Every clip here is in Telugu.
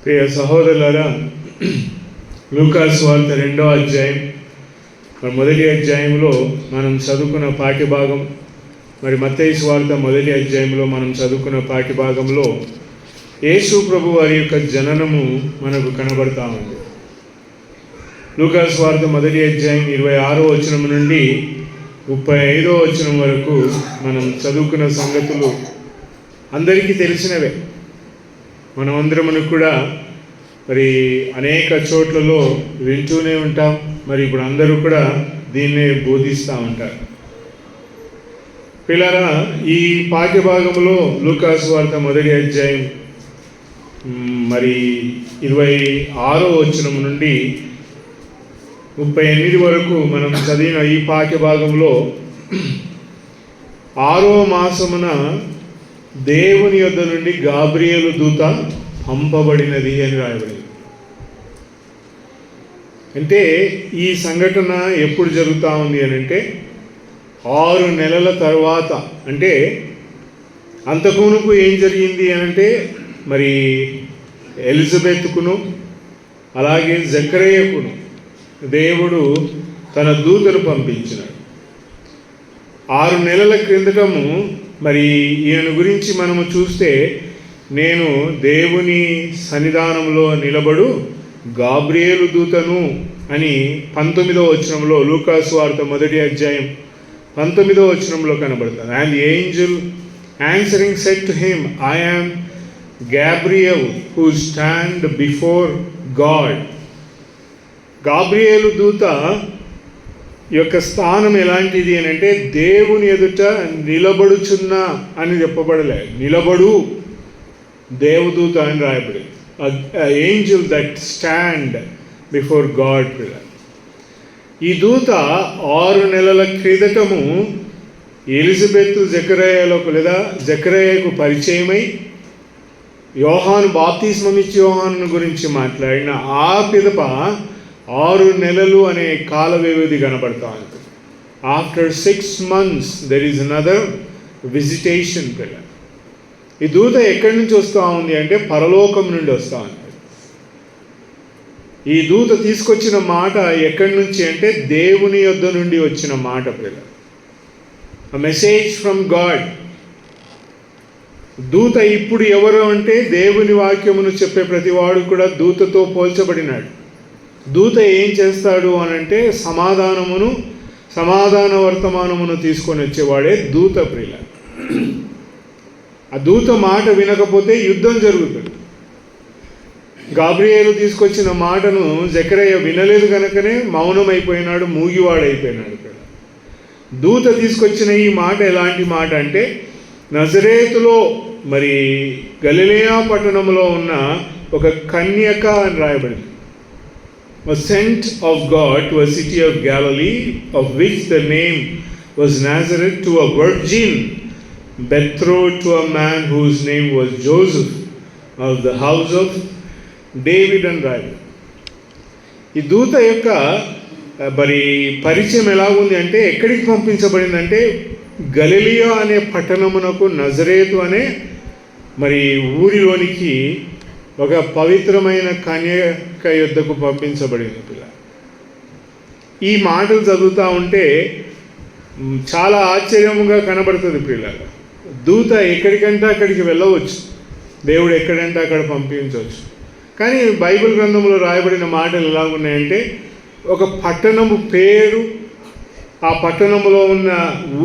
ప్రియ సహోదరులారా, లూకాసు వార్త 2వ అధ్యాయం మొదటి అధ్యాయంలో మనం చదువుకున్న పాఠ్యభాగం, మరి మత్తయి వార్త మొదటి అధ్యాయంలో మనం చదువుకున్న పాఠ్యభాగంలో యేసు ప్రభు వారి యొక్క జననము మనకు కనబడతా ఉంది. లూకాసు వార్త మొదటి అధ్యాయం 26వ వచనం నుండి 35వ వచనం వరకు మనం చదువుకున్న సంగతులు అందరికీ తెలిసినవే. మనమందరము కూడా మరి అనేక చోట్లలో వింటూనే ఉంటాం. మరి ఇప్పుడు అందరూ కూడా దీన్నే బోధిస్తూ ఉంటారు. పిల్లరా, ఈ పాఠ్యభాగంలో లూకాసు వార్త మొదటి అధ్యాయం మరి 26వ వచనం నుండి 38 వరకు మనం చదివిన ఈ పాఠ్యభాగంలో 6వ మాసమున దేవుని యొద్ద నుండి గాబ్రియేలు దూత పంపబడినది అని రాయబడింది. అంటే ఈ సంఘటన ఎప్పుడు జరుగుతూ ఉంది అని అంటే 6 నెలల తర్వాత. అంటే అంతకుమునుపు ఏం జరిగింది అని అంటే మరి ఎలిజబెత్కును అలాగే జకరియకును దేవుడు తన దూతను పంపించినాడు. 6 నెలల క్రిందటము మరి ఈయన గురించి మనము చూస్తే, నేను దేవుని సన్నిధానంలో నిలబడు గాబ్రియేలు దూతను అని 19వ వచనంలో లూకాసు వార్త మొదటి అధ్యాయం 19వ వచనంలో కనబడతాను. And the angel answering said to him, I am Gabriel who stand before God. గాబ్రియేలు దూత యొక్క స్థానం ఎలాంటిది అని అంటే దేవుని ఎదుట నిలబడుచున్నా అని చెప్పబడలే, నిలబడు దేవదూత అని రాయబడింది. Angel that stand before God. ఈ దూత 6 నెలల క్రితము ఎలిజబెత్ జకరియలకు లేదా జకరియకు పరిచయమై యోహాను బాప్తిస్మం ఇచ్చి యోహాను గురించి మాట్లాడిన ఆ పిదప 6 నెలలు అనే కాల వ్యవధి కనబడతా ఉంది. After 6 months there is another visitation. ఈ దూత ఎక్కడి నుంచి వస్తూ ఉంది అంటే పరలోకం నుండి వస్తూ ఉంది. ఈ దూత తీసుకొచ్చిన మాట ఎక్కడి నుంచి అంటే దేవుని యొద్ద నుండి వచ్చిన మాట. a message from God. దూత ఇప్పుడు ఎవరు అంటే దేవుని వాక్యమును చెప్పే ప్రతివాడు కూడా దూతతో పోల్చబడినాడు. దూత ఏం చేస్తాడు అని అంటే సమాధాన వర్తమానమును తీసుకొని వచ్చేవాడే దూత. ప్రియుల, ఆ దూత మాట వినకపోతే యుద్ధం జరుగుతుంది. గాబ్రియేలు తీసుకొచ్చిన మాటను జకరియా వినలేదు కనుకనే మౌనమైపోయినాడు, మూగివాడైపోయినాడు. దూత తీసుకొచ్చిన ఈ మాట ఎలాంటి మాట అంటే నజరేతులో మరి గలిలయ పట్టణంలో ఉన్న ఒక కన్యక అని రాయబడింది. Was sent of God to a city of Galilee, of which the name was Nazareth, to a virgin betrothed to a man whose name was Joseph, of the house of David and Right. ఈ దూత యొక్క మరి పరిచయం ఎలా ఉంది అంటే ఎక్కడికి పంపించబడిందంటే గలిలియా అనే పట్టణమునకు, నజరేతు అనే మరి ఊరిలోనికి ఒక పవిత్రమైన కన్యక యొద్దకు పంపించబడింది. పిల్ల, ఈ మాటలు చదువుతూ ఉంటే చాలా ఆశ్చర్యముగా కనబడుతుంది. పిల్లల, దూత ఎక్కడికంటే అక్కడికి వెళ్ళవచ్చు, దేవుడు ఎక్కడంటే అక్కడ పంపించవచ్చు. కానీ బైబిల్ గ్రంథంలో రాయబడిన మాటలు ఎలా ఉన్నాయంటే ఒక పట్టణము పేరు, ఆ పట్టణంలో ఉన్న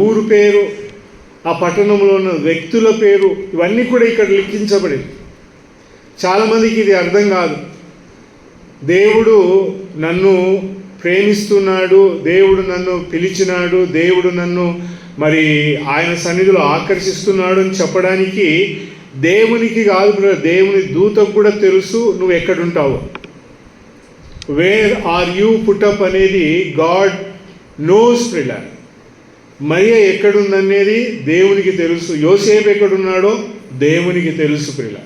ఊరు పేరు, ఆ పట్టణంలో ఉన్న వ్యక్తుల పేరు, ఇవన్నీ కూడా ఇక్కడ లిఖించబడింది. చాలామందికి ఇది అర్థం కాదు. దేవుడు నన్ను ప్రేమిస్తున్నాడు, దేవుడు నన్ను పిలిచినాడు, దేవుడు నన్ను మరి ఆయన సన్నిధిలో ఆకర్షిస్తున్నాడు అని చెప్పడానికి దేవునికి కాదు, దేవుని దూతకు కూడా తెలుసు నువ్వు ఎక్కడుంటావు. వేర్ ఆర్ యూ పుటప్ అనేది గాడ్ నోస్. ప్రిల, మరియ ఎక్కడుందనేది దేవునికి తెలుసు. యోసేపు ఎక్కడున్నాడో దేవునికి తెలుసు. ప్రిల,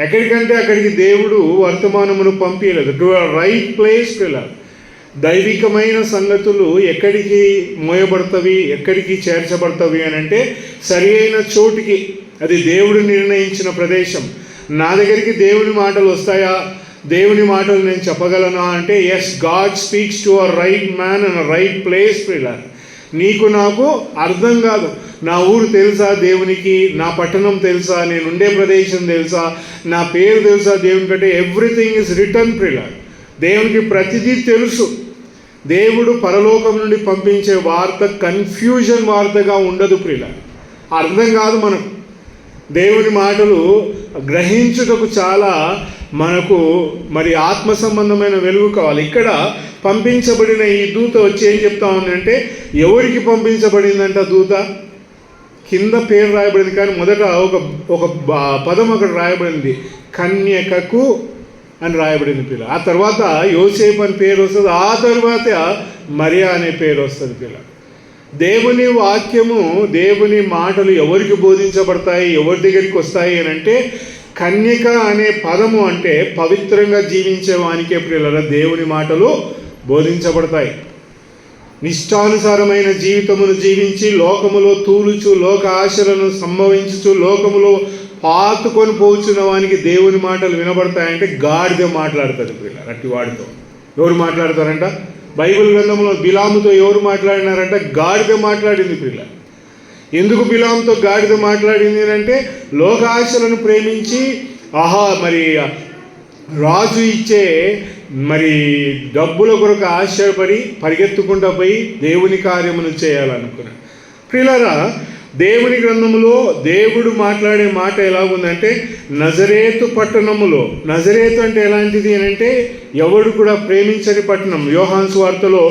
ఎక్కడికంటే అక్కడికి దేవుడు వర్తమానమును పంపించలేదు. To a right place. ప్రిల, దైవికమైన సంగతులు ఎక్కడికి మోయబడతవి, ఎక్కడికి చేర్చబడతవి అని అంటే సరి అయిన చోటికి. అది దేవుడు నిర్ణయించిన ప్రదేశం. నా దగ్గరికి దేవుని మాటలు వస్తాయా, దేవుని మాటలు నేను చెప్పగలనా అంటే yes, God speaks to a right man and right place. పిల్లలు, నీకు నాకు అర్థం కాదు. నా ఊరు తెలుసా దేవునికి, నా పట్టణం తెలుసా, నేను ఉండే ప్రదేశం తెలుసా, నా పేరు తెలుసా దేవుని కంటే, ఎవ్రీథింగ్ ఇస్ రిటర్న్. పిల్లలు, దేవునికి ప్రతిదీ తెలుసు. దేవుడు పరలోకం నుండి పంపించే వార్త కన్ఫ్యూజన్ వార్తగా ఉండదు. పిల్లలు, అర్థం కాదు మనకు. దేవుని మాటలు గ్రహించుటకు చాలా మనకు మరి ఆత్మ సంబంధమైన వెలుగు కావాలి. ఇక్కడ పంపించబడిన ఈ దూత వచ్చి ఏం చెప్తా ఉందంటే, ఎవరికి పంపించబడిందంట దూత? కింద పేరు రాయబడింది, కానీ మొదట ఒక పదం అక్కడ రాయబడింది, కన్యకకు అని రాయబడింది పిల్ల. ఆ తర్వాత యోసేపు అని పేరు వస్తుంది, ఆ తర్వాత మరియా అనే పేరు వస్తుంది పిల్ల. దేవుని వాక్యము, దేవుని మాటలు ఎవరికి బోధించబడతాయి, ఎవరి దగ్గరికి వస్తాయి అని అంటే, కన్యక అనే పదము అంటే పవిత్రంగా జీవించే వానికే ప్రియులారా దేవుని మాటలు బోధించబడతాయి. నిష్టానుసారమైన జీవితమును జీవించి లోకములో తూలుచు, లోక ఆశలను సంభవించుచు, లోకములో పాతుకొని పోచున్న వానికి దేవుని మాటలు వినబడతాయంటే గాడిద మాట్లాడుతుంది ప్రియులారా. అట్టి వాడితో ఎవరు మాట్లాడతారంట? బైబిల్ గ్రంథంలో బిలాముతో ఎవరు మాట్లాడినారంట? గాడిద మాట్లాడింది ప్రియులారా. ఎందుకు బిలాముతో గాడిద మాట్లాడింది అంటే, లోకాశలను ప్రేమించి మరి రాజు ఇచ్చే మరి డబ్బుల కొరకు ఆశపడి పరిగెత్తుకుంటూ పోయి దేవుని కార్యమును చేయాలనుకున్నాడు. ప్రియులారా, దేవుని గ్రంథములో దేవుడు మాట్లాడే మాట ఎలా ఉందంటే, నజరేతు పట్టణములో, నజరేతు అంటే ఎలాంటిది అని అంటే ఎవడు కూడా ప్రేమించని పట్టణం. యోహాను సువార్తలో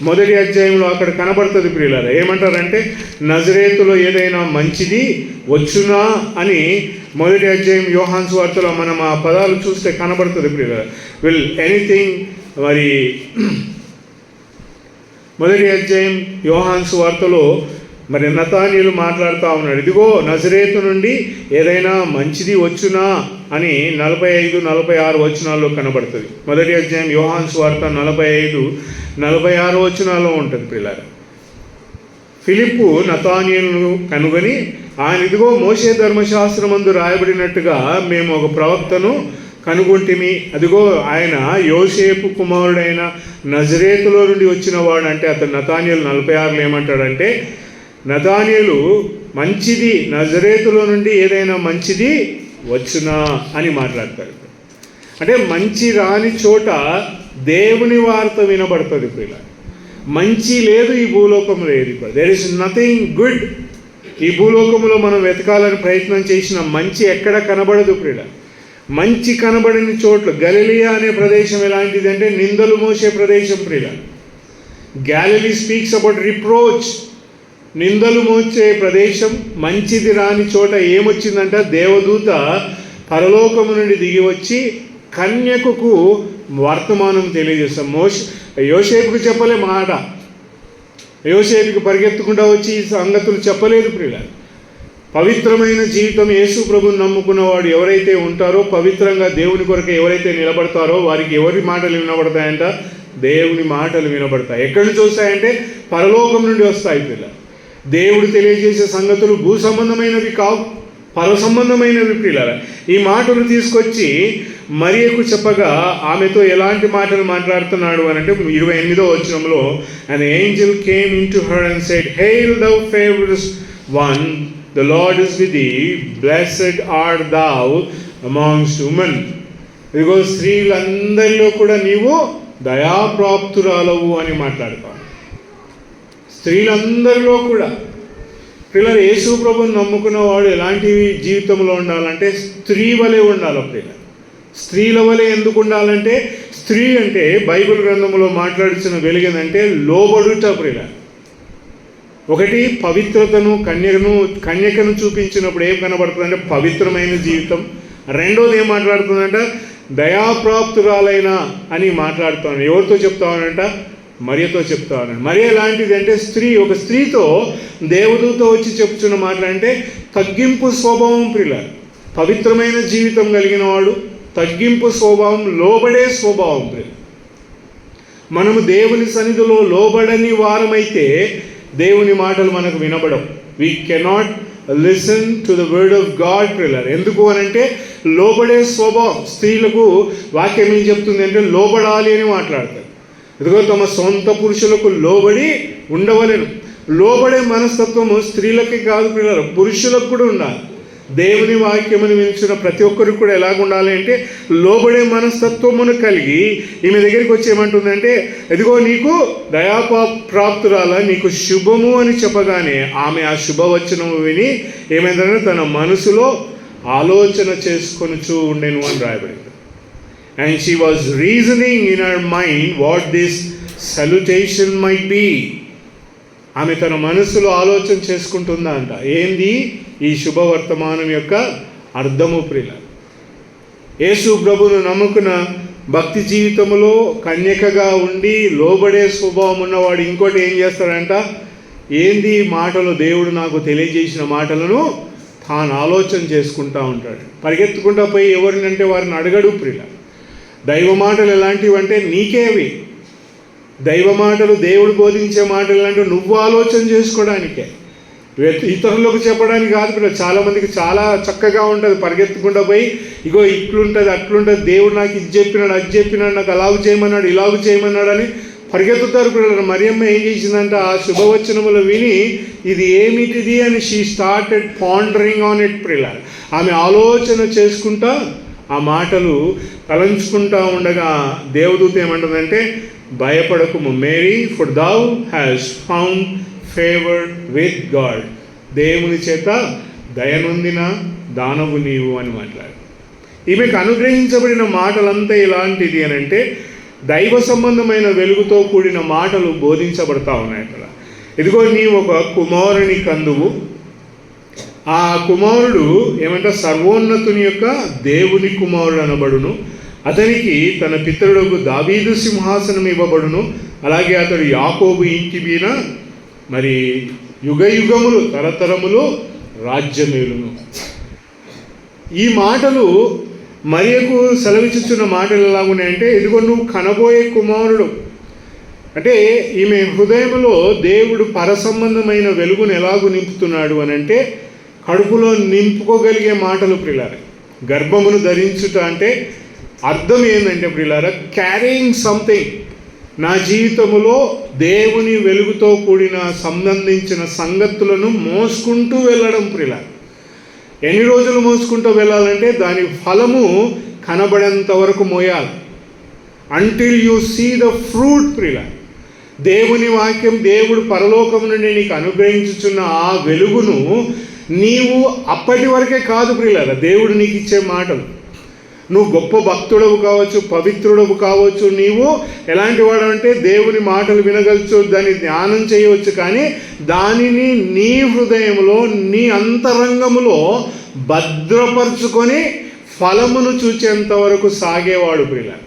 1వ అధ్యాయంలో అక్కడ కనబడుతుంది ప్రియులారా. ఏమంటారంటే, నజరేతులో ఏదైనా మంచిది వచ్చునా అని 1వ అధ్యాయం యోహాను సువార్తలో మనం ఆ పదాలు చూస్తే కనబడుతుంది ప్రియులారా. విల్ ఎనీథింగ్ మరి 1వ అధ్యాయం యోహాను సువార్తలో మరి నతానీయులు మాట్లాడుతూ ఉన్నాడు, ఇదిగో నజరేతు నుండి ఏదైనా మంచిది వచ్చునా అని 45-46 వచనాల్లో కనబడుతుంది. 1వ అధ్యాయం యోహాను సువార్త 45-46 వచనాల్లో ఉంటుంది పిల్లలు. ఫిలిప్పు నతానీయులను కనుగొని ఆయన, ఇదిగో మోషే ధర్మశాస్త్రమందు రాయబడినట్టుగా మేము ఒక ప్రవక్తను కనుగొంటిమి, అదిగో ఆయన యోసేపు కుమారుడైన నజరేతులో నుండి వచ్చిన వాడు అంటే, అతను నతానీయులు 46లో ఏమంటాడంటే, నతానీయులు మంచిది, నజరేతులో నుండి ఏదైనా మంచిది వచ్చునా అని మాట్లాడతారు. అంటే మంచి రాని చోట దేవుని వార్త వినబడుతుంది పిల్ల. మంచి లేదు ఈ భూలోకంలో, ఏది కూడా దేర్ ఇస్ నథింగ్ గుడ్. ఈ భూలోకంలో మనం వెతకాలని ప్రయత్నం చేసిన మంచి ఎక్కడ కనబడదు పిల్ల. మంచి కనబడని చోట్ల, గలిలియా అనే ప్రదేశం ఎలాంటిది అంటే నిందలు మోసే ప్రదేశం ప్రియుల. గ్యాలిలీ స్పీక్స్ అబౌట్ రిప్రోచ్, నిందలు మోసే ప్రదేశం. మంచిది రాని చోట ఏమొచ్చిందంట, దేవదూత పరలోకము నుండి దిగి వచ్చి కన్యకకు వర్తమానం తెలియజేస్తాం. యోసేపుకు చెప్పలే మాట, యోసేపుకి పరిగెత్తుకుంటూ వచ్చి ఈ సంగతులు చెప్పలేదు ప్రియుల. పవిత్రమైన జీవితం యేసు ప్రభుని నమ్ముకున్నవాడు ఎవరైతే ఉంటారో, పవిత్రంగా దేవుని కొరకు ఎవరైతే నిలబడతారో వారికి ఎవరి మాటలు వినబడతాయంట, దేవుని మాటలు వినబడతాయి. ఎక్కడి నుంచి వస్తాయంటే పరలోకం నుండి వస్తాయి పిల్ల. దేవుడు తెలియజేసే సంగతులు భూ సంబంధమైనవి కావు, పర సంబంధమైనవి పిల్లల. ఈ మాటలు తీసుకొచ్చి మరియకు చెప్పగా ఆమెతో ఎలాంటి మాటలు మాట్లాడుతున్నాడు అని అంటే 28వ వచనంలో, an angel came into her and said, hail thou favored one, the Lord is with thee, blessed art thou amongst women. ఇదిగో స్త్రీలందరిలో కూడా నీవు దయాప్రాప్తురాలవు అని మాట్లాడతావు. స్త్రీలందరిలో కూడా పిల్లలు యేసు ప్రభుని నమ్ముకున్న వాడు ఎలాంటి జీవితంలో ఉండాలంటే స్త్రీ వలె ఉండాలి ప్రియుల. స్త్రీల వలె ఎందుకు ఉండాలంటే, స్త్రీ అంటే బైబిల్ గ్రంథంలో మాట్లాడుతున్న వెలుగేదంటే లోబడుట ప్రియుల. ఒకటి పవిత్రతను, కన్యకను చూపించినప్పుడు ఏం కనబడుతుందంటే పవిత్రమైన జీవితం. రెండోది ఏం మాట్లాడుతుందంట, దయాప్రాప్తురాలైన అని మాట్లాడుతాను. ఎవరితో చెప్తానంట, మరియతో చెప్తాను. మరి ఎలాంటిది అంటే స్త్రీ, ఒక స్త్రీతో దేవదూత వచ్చి చెప్తున్న మాటలంటే తగ్గింపు స్వభావం ప్రియుల. పవిత్రమైన జీవితం కలిగిన వాడు, తగ్గింపు స్వభావం, లోబడే స్వభావం ప్రియుల. మనము దేవుని సన్నిధిలో లోబడని వారమైతే దేవుని మాటలు మనకు వినబడవు. We cannot listen to the word of God ప్రియుల. ఎందుకు అనంటే లోబడే స్వభావం. స్త్రీలకు వాక్యం ఏం చెప్తుంది అంటే లోబడాలి అని మాట్లాడతారు. ఇదిగో తమ సొంత పురుషులకు లోబడి ఉండవలెను. లోబడే మనస్తత్వము స్త్రీలకి కాదు పిల్లలు, పురుషులకు కూడా ఉండాలి. దేవుని వాక్యమును వినిచిన ప్రతి ఒక్కరికి కూడా ఎలాగ ఉండాలి అంటే లోబడే మనస్తత్వమును కలిగి ఈమె దగ్గరికి వచ్చి ఏమంటుందంటే, ఇదిగో నీకు దయాప్రాప్తురాల, నీకు శుభము అని చెప్పగానే ఆమె ఆ శుభవచనము విని ఏమైందంటే తన మనసులో ఆలోచన చేసుకొనుచూ ఉండెను అని రాయబడింది. And she was reasoning in her mind what this salutation might be. ఆమె తన మనసులో ఆలోచన చేసుకుంటుందా అంట, ఏంది ఈ శుభవర్తమానం యొక్క అర్థము ప్రియుల. యేసు ప్రభువును నమ్ముకున్న భక్తి జీవితంలో కన్యకగా ఉండి లోబడే స్వభావం ఉన్నవాడు ఇంకోటి ఏం చేస్తాడంట, ఏంది మాటలు, దేవుడు నాకు తెలియజేసిన మాటలను తాను ఆలోచన చేసుకుంటూ ఉంటాడు. పరిగెత్తుకుంటా పోయి ఎవరినంటే వారిని అడగడు ప్రియుల. దైవ మాటలు ఎలాంటివి అంటే నీకేవి దైవ మాటలు, దేవుడు బోధించే మాటలు అంటే నువ్వు ఆలోచన చేసుకోవడానికే, ఇతరులకు చెప్పడానికి కాదు పిల్లలు. చాలామందికి చాలా చక్కగా ఉంటుంది, పరిగెత్తుకుంటూ పోయి ఇగో ఇట్లుంటుంది అట్లుంటుంది, దేవుడు నాకు ఇది చెప్పినాడు అది చెప్పినాడు, నాకు అలాగ చేయమన్నాడు ఇలాగ చేయమన్నాడు అని పరిగెత్తుతారు పిల్లలు. మరియమ్మ ఏం చేసిందంటే ఆ శుభవచనములు విని ఇది ఏమిటిది అని she started pandering on it పిల్లలు. ఆమె ఆలోచన చేసుకుంటా ఆ మాటలు తలంచుకుంటా ఉండగా దేవదూత ఏమంటుందంటే, భయపడకుము Mary, for thou hast found favor with God. దేవుని చేత దయనొందిన దానవు నీవు అని మాట్లాడు. ఈమెకు అనుగ్రహించబడిన మాటలంతా ఎలాంటిది అని అంటే దైవ సంబంధమైన వెలుగుతో కూడిన మాటలు బోధించబడతా ఉన్నాయి అక్కడ. ఇదిగో నీవు ఒక కుమారుని కందువు, ఆ కుమారుడు ఏమంటే సర్వోన్నతుని యొక్క దేవుని కుమారుడు అనబడును, అతనికి తన పితరులకు దావీదు సింహాసనం ఇవ్వబడును, అలాగే అతడు యాకోబు ఇంటి మీద మరి యుగ యుగములు తరతరములు రాజ్యమేలును. ఈ మాటలు మరియకు సెలవిచ్చుచున్న మాటలు ఎలాగున్నాయంటే, ఇదిగో నువ్వు కనబోయే కుమారుడు అంటే ఈమె హృదయంలో దేవుడు పరసంబంధమైన వెలుగును ఎలాగూ నింపుతున్నాడు అని అంటే కడుపులో నింపుకోగలిగే మాటలు ప్రియులారా. గర్భమును ధరించుట అంటే అర్థం ఏంటంటే ప్రియులారా, క్యారింగ్ సంథింగ్. నా జీవితంలో దేవుని వెలుగుతో కూడిన సంబంధించిన సంగతులను మోసుకుంటూ వెళ్ళడం ప్రియులారా. ఎన్ని రోజులు మోసుకుంటూ వెళ్ళాలంటే దాని ఫలము కనబడేంత వరకు మోయాలి. Until you see the fruit ప్రియులారా. దేవుని వాక్యం, దేవుడు పరలోకం నుండి నీకు అనుగ్రహించుచున్న ఆ వెలుగును నీవు అప్పటి వరకే కాదు ప్రియులారా, దేవుడు నీకు ఇచ్చే మాటలు. నువ్వు గొప్ప భక్తుడవు కావచ్చు, పవిత్రుడవు కావచ్చు, నీవు ఎలాంటి వాడు అంటే దేవుని మాటలు వినగలచ్చు, దాన్ని ధ్యానం చేయవచ్చు, కానీ దానిని నీ హృదయంలో నీ అంతరంగములో భద్రపరుచుకొని ఫలమును చూచేంత వరకు సాగేవాడు ప్రియులారా.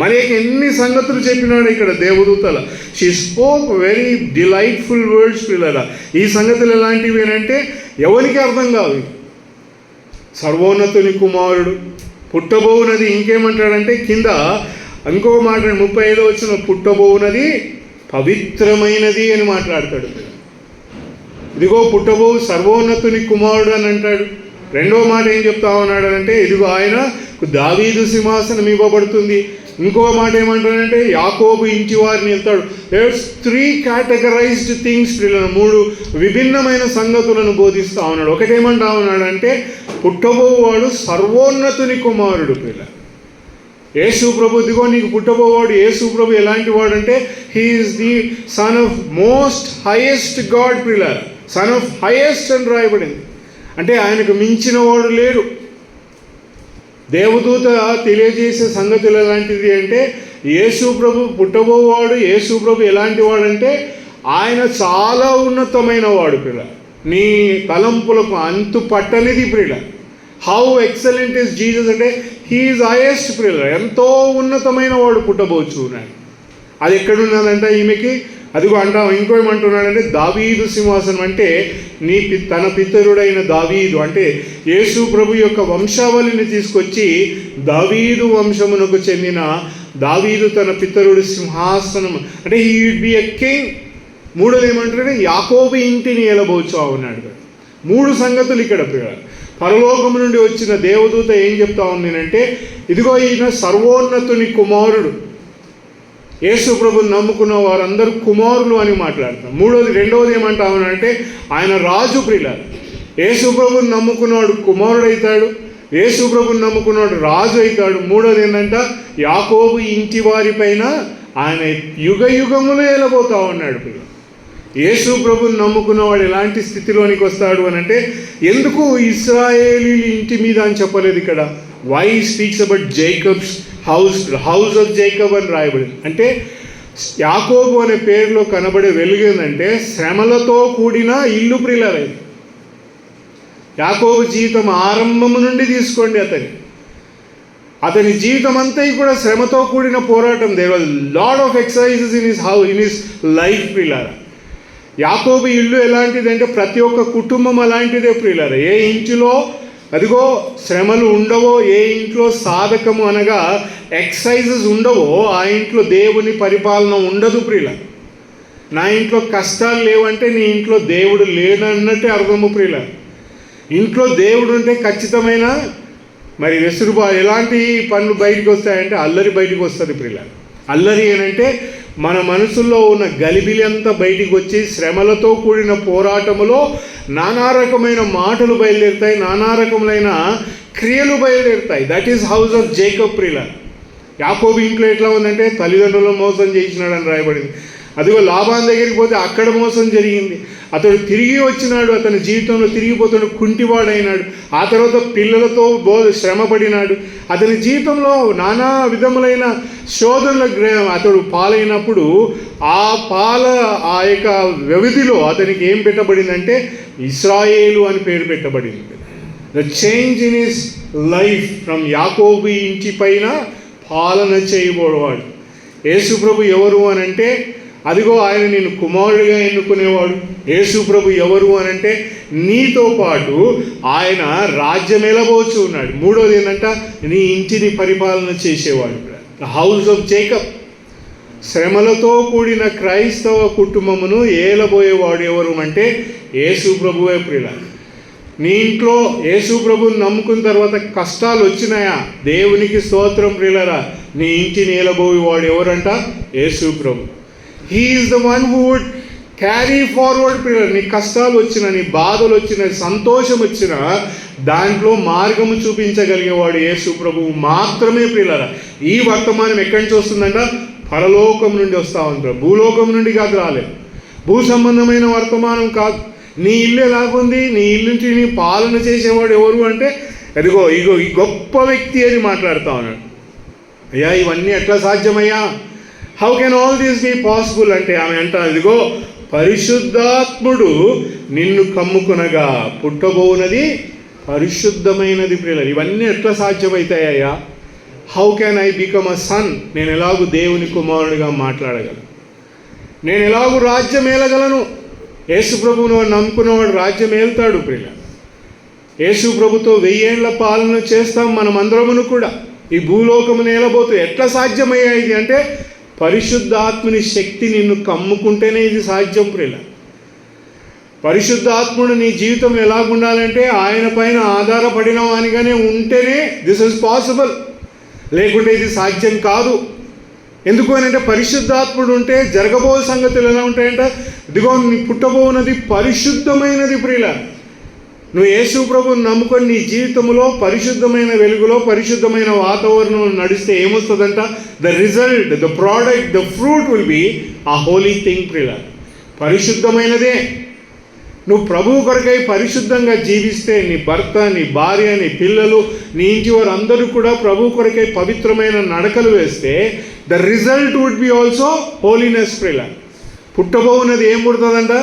మరియకి ఎన్ని సంగతులు చెప్పినాడు ఇక్కడ దేవదూతల. She spoke very delightful words పిల్లల. ఈ సంగతులు ఎలాంటివి అంటే ఎవరికి అర్థం కావు. సర్వోన్నతుని కుమారుడు పుట్టబోవునది, ఇంకేమంటాడంటే కింద ఇంకో మాట 35 వచ్చిన పుట్టబోవునది పవిత్రమైనది అని మాట్లాడతాడు. ఇదిగో పుట్టబోవు సర్వోన్నతుని కుమారుడు అని అంటాడు. రెండో మాట ఏం చెప్తా ఉన్నాడు అంటే, ఇదిగో ఆయన దావీదు సింహాసనం ఇవ్వబడుతుంది. ఇంకో మాట ఏమంటాడంటే యాకోబు ఇంటి వారిని వెళ్తాడు. దేర్స్ 3 కేటగరైజ్డ్ థింగ్స్ పిల్లలు, 3 విభిన్నమైన సంగతులను బోధిస్తూ ఉన్నాడు. ఒకటేమంటా ఉన్నాడంటే పుట్టబోవాడు సర్వోన్నతుని కుమారుడు పిల్ల. యేసు ప్రభు, ఇదిగో నీకు పుట్టబోవాడు యేసు ప్రభు ఎలాంటి వాడు అంటే he is the son of most highest God పిల్ల. సన్ ఆఫ్ హైయెస్ట్ అని రాయబడింది. అంటే ఆయనకు మించిన వాడు లేడు. దేవదూత తెలియజేసే సంగతులు ఎలాంటిది అంటే యేసు ప్రభు పుట్టబోవాడు, యేసు ప్రభు ఎలాంటి వాడంటే ఆయన చాలా ఉన్నతమైన వాడు పిల్ల. నీ తలంపులకు అంతు పట్టనిది ప్రియుల. హౌ ఎక్సలెంట్ ఇస్ జీసస్ అంటే హీఈస్ హైయెస్ట్ ప్రియుల. ఎంతో ఉన్నతమైన వాడు పుట్టబోచ్చు ఉన్నాడు. అది ఎక్కడున్నదంటే ఈమెకి అదిగో అంటాం. ఇంకో ఏమంటున్నాడంటే దావీదు సింహాసనం అంటే తన పితరుడైన దావీదు అంటే యేసు ప్రభు యొక్క వంశావళిని తీసుకొచ్చి దావీదు వంశమునకు చెందిన దావీదు తన పితరుడు సింహాసనం అంటే he would be a king. మూడోది ఏమంటారంటే యాకోబు ఇంటిని ఏలబోచు ఉన్నాడు. 3 సంగతులు ఇక్కడ. పరలోకము నుండి వచ్చిన దేవదూత ఏం చెప్తా ఉంది అంటే, ఇదిగో ఈయన సర్వోన్నతుని కుమారుడు. యేసు ప్రభుని నమ్ముకున్న వారందరూ కుమారులు అని మాట్లాడతాం. రెండవది ఏమంటా ఉన్నాడంటే, ఆయన రాజు ప్రియులారా. యేసు ప్రభుని నమ్ముకున్నవాడు కుమారుడు అవుతాడు, యేసు ప్రభుని నమ్ముకున్నవాడు రాజు అవుతాడు. మూడోది ఏంటంటే, యాకోబు ఇంటి వారి పైన ఆయన యుగ యుగములు ఏలబోతా ఉన్నాడు ప్రియులారా. యేసు ప్రభుని నమ్ముకున్నవాడు ఎలాంటి స్థితిలోనికి వస్తాడు అని అంటే, ఎందుకు ఇశ్రాయేలీల ఇంటి మీద అని చెప్పలేదు ఇక్కడ. Why speaks about Jacob's house of Jacob అని రాయబడింది. అంటే యాకోబు అనే పేరులో కనబడే వెలుగు ఏంటంటే శ్రమలతో కూడిన ఇల్లు ప్రియులారా. యాకోబు జీవితం ఆరంభము నుండి తీసుకోండి, అతని జీవితం అంతా కూడా శ్రమతో కూడిన పోరాటం. There was lot of exercises in his life ప్రియులారా. యాకోబు ఇల్లు ఎలాంటిదంటే ప్రతి ఒక్క కుటుంబం అలాంటిదే ప్రియులారా. ఏ ఇంటిలో అదిగో శ్రమలు ఉండవో, ఏ ఇంట్లో సాధకము అనగా ఎక్సర్సైజెస్ ఉండవో, ఆ ఇంట్లో దేవుని పరిపాలన ఉండదు ప్రియులారా. నా ఇంట్లో కష్టాలు లేవంటే నీ ఇంట్లో దేవుడు లేడన్నట్టే అర్థము ప్రియులారా. ఇంట్లో దేవుడు ఉంటే ఖచ్చితమైన మరి ఎలాంటి పనులు బయటకు వస్తాయంటే అల్లరి బయటకు వస్తుంది ప్రియులారా. అల్లరి ఏనంటే మన మనసుల్లో ఉన్న గలిబిలి అంతా బయటికి వచ్చి శ్రమలతో కూడిన పోరాటములో నానా రకమైన మాటలు బయలుదేరుతాయి, నానా రకములైన క్రియలు బయలుదేరుతాయి. That is house of Jacob ప్రియులారా. యాకోబు ఇంట్లో ఎట్లా ఉందంటే తల్లిదండ్రులను మోసం చేసినాడని రాయబడింది. అదిగో లాబాన్ దగ్గరికి పోతే అక్కడ మోసం జరిగింది. అతడు తిరిగి వచ్చినాడు, అతని జీవితంలో తిరిగిపోతాడు, కుంటివాడైనాడు. ఆ తర్వాత పిల్లలతో శ్రమ పడినాడు. అతని జీవితంలో నానా విధములైన శోధనల అతడు పాలైనప్పుడు ఆ యొక్క వ్యవధిలో అతనికి ఏం పెట్టబడిందంటే ఇశ్రాయేలు అని పేరు పెట్టబడింది. The change in his life from యాకోబు ఇంటి పైన పాలన చేయబోవాడు. యేసు ప్రభు ఎవరు అని అంటే, అదిగో ఆయన నేను కుమారుడిగా ఎన్నుకునేవాడు. యేసు ప్రభు ఎవరు అని అంటే, నీతో పాటు ఆయన రాజ్యం ఎలబోచు ఉన్నాడు. మూడోది ఏంటంటే, నీ ఇంటిని పరిపాలన చేసేవాడు. The house of Jacob. శ్రమలతో కూడిన క్రైస్తవ కుటుంబమును ఏలబోయేవాడు ఎవరు అంటే యేసు ప్రభువే ప్రియులారా. నీ ఇంట్లో యేసు ప్రభుని నమ్ముకున్న తర్వాత కష్టాలు వచ్చినాయా, దేవునికి స్తోత్రం ప్రియులారా. నీ ఇంటిని ఏలబోయేవాడు ఎవరంట? యేసు ప్రభు. He is the one who would carry forward ప్రియులారా. నీ కష్టాలు వచ్చినా, నీ బాధలు వచ్చినా, సంతోషం వచ్చినా దాంట్లో మార్గము చూపించగలిగేవాడు యేసు ప్రభువు మాత్రమే ప్రియులారా. ఈ వర్తమానం ఎక్కడి నుంచి వస్తుందంట? పరలోకం నుండి వస్తూ ఉంటారు, భూలోకం నుండి కాదు రాలేదు. భూ సంబంధమైన వర్తమానం కాదు. నీ ఇల్లు ఎలాగుంది, నీ ఇల్లుని పాలన చేసేవాడు ఎవరు అంటే అదిగో ఈ గొప్ప వ్యక్తి అని మాట్లాడుతూ ఉన్నాడు. అయ్యా ఇవన్నీ ఎట్లా సాధ్యమయ్యా? How can all these be possible అంటే ఆమె అంట, ఇదిగో పరిశుద్ధాత్ముడు నిన్ను కమ్ముకునగా పుట్టబోనది పరిశుద్ధమైనది ప్రియులారా. ఇవన్నీ ఎట్లా సాధ్యమవుతాయ్యా? How can I become a son? నేను ఎలాగూ దేవుని కుమారుడిగా మాట్లాడగలను, నేను ఎలాగూ రాజ్యం ఏలగలను. యేసు ప్రభువును నమ్ముకున్నవాడు రాజ్యం ఏలుతాడు ప్రియులారా. యేసు ప్రభుతో 1000 ఏళ్ల పాలన చేస్తాం మనమందరమును కూడా. ఈ భూలోకమును ఏలబోతూ ఎట్లా సాధ్యమయ్యా ఇది అంటే పరిశుద్ధాత్ముని శక్తి నిన్ను కమ్ముకుంటేనే ఇది సాధ్యం ప్రియులారా. పరిశుద్ధాత్ముడు నీ జీవితం ఎలాగుండాలంటే ఆయన పైన ఆధారపడిన వానిగానే ఉంటేనే దిస్ ఇస్ పాసిబుల్, లేకుంటే ఇది సాధ్యం కాదు. ఎందుకు అని అంటే పరిశుద్ధాత్ముడు ఉంటే జరగబో సంగతులు ఎలా ఉంటాయంట? ఇదిగో నీ పుట్టబోనది పరిశుద్ధమైనది ప్రియులారా. నువ్వు యేసు ప్రభువుని నమ్ముకొని నీ జీవితంలో పరిశుద్ధమైన వెలుగులో పరిశుద్ధమైన వాతావరణంలో నడిస్తే ఏమొస్తుందంట? The result, the product, the fruit will be a holy thing ప్రియులారా. పరిశుద్ధమైనదే. నువ్వు ప్రభువు కొరకై పరిశుద్ధంగా జీవిస్తే నీ భర్త, నీ భార్య, నీ పిల్లలు, నీ ఇంటి వారు అందరూ కూడా ప్రభువు కొరకై పవిత్రమైన నడకలు వేస్తే the result would be also holiness ప్రియులారా. పుట్టబోవున్నది ఏం పుడుతుందంట?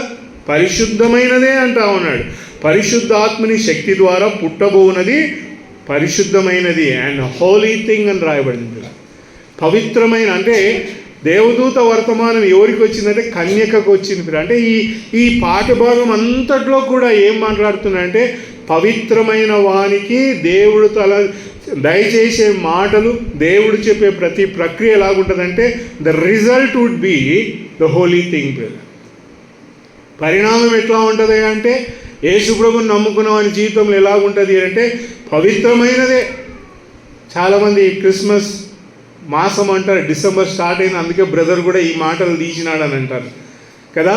పరిశుద్ధమైనదే అంటా ఉన్నాడు. పరిశుద్ధాత్మని శక్తి ద్వారా పుట్టబోవున్నది పరిశుద్ధమైనది అండ్ హోలీ థింగ్ అని రాయబడింది. పవిత్రమైన అంటే దేవదూత వర్తమానం ఎవరికి వచ్చిందంటే కన్యకకు వచ్చింది. అంటే ఈ పాఠ భాగం అంతట్లో కూడా ఏం మాట్లాడుతున్నాడంటే పవిత్రమైన వానికి దేవుడు దయచేసే మాటలు, దేవుడు చెప్పే ప్రతి ప్రక్రియ ఎలాగుంటుందంటే the result would be the holy thing. పరిణామం ఎట్లా ఉంటుంది అంటే యేసు ప్రభుని నమ్ముకున్న వాని జీవితంలో ఎలాగుంటుంది అంటే పవిత్రమైనదే. చాలామంది క్రిస్మస్ మాసం అంటారు, డిసెంబర్ స్టార్ట్ అయింది అందుకే బ్రదర్ కూడా ఈ మాటలు తీసినాడని అంటారు కదా.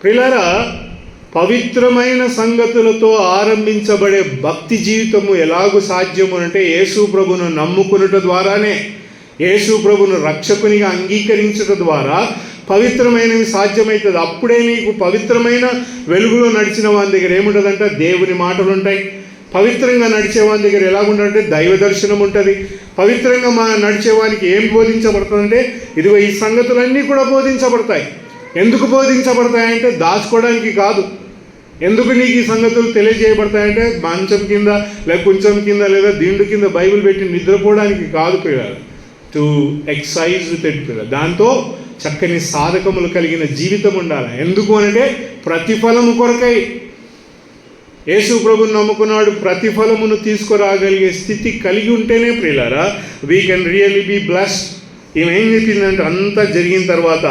ప్రియులారా, పవిత్రమైన సంగతులతో ఆరంభించబడే భక్తి జీవితము ఎలాగూ సాధ్యము అంటే యేసు ప్రభును నమ్ముకునుట ద్వారానే, యేసు ప్రభును రక్షకునిగా అంగీకరించడం ద్వారా పవిత్రమైనవి సాధ్యమవుతుంది. అప్పుడే నీకు పవిత్రమైన వెలుగులో నడిచిన వాని దగ్గర ఏముంటుందంటే దేవుని మాటలు ఉంటాయి. పవిత్రంగా నడిచేవాని దగ్గర ఎలాగుంటుందంటే దైవ దర్శనం ఉంటుంది. పవిత్రంగా నడిచేవానికి ఏం బోధించబడుతుందంటే ఇదిగో ఈ సంగతులన్నీ కూడా బోధించబడతాయి. ఎందుకు బోధించబడతాయంటే దాచుకోవడానికి కాదు. ఎందుకు నీకు ఈ సంగతులు తెలియజేయబడతాయంటే మంచం కింద లేక కొంచెం కింద లేదా దిండు కింద బైబిల్ పెట్టి నిద్రపోవడానికి కాదు పిల్లలు, టు ఎక్సైజ్ విత్ ఇట్ పిల్లలు. దాంతో చక్కని సాధకములు కలిగిన జీవితం ఉండాలి. ఎందుకు అంటే ప్రతిఫలము కొరకై. యేసు ప్రభుని నమ్ముకున్నాడు, ప్రతిఫలమును తీసుకురాగలిగే స్థితి కలిగి ఉంటేనే ప్రియులారా we can really be blessed. ఈమె ఏం చెప్పిందంటే అంతా జరిగిన తర్వాత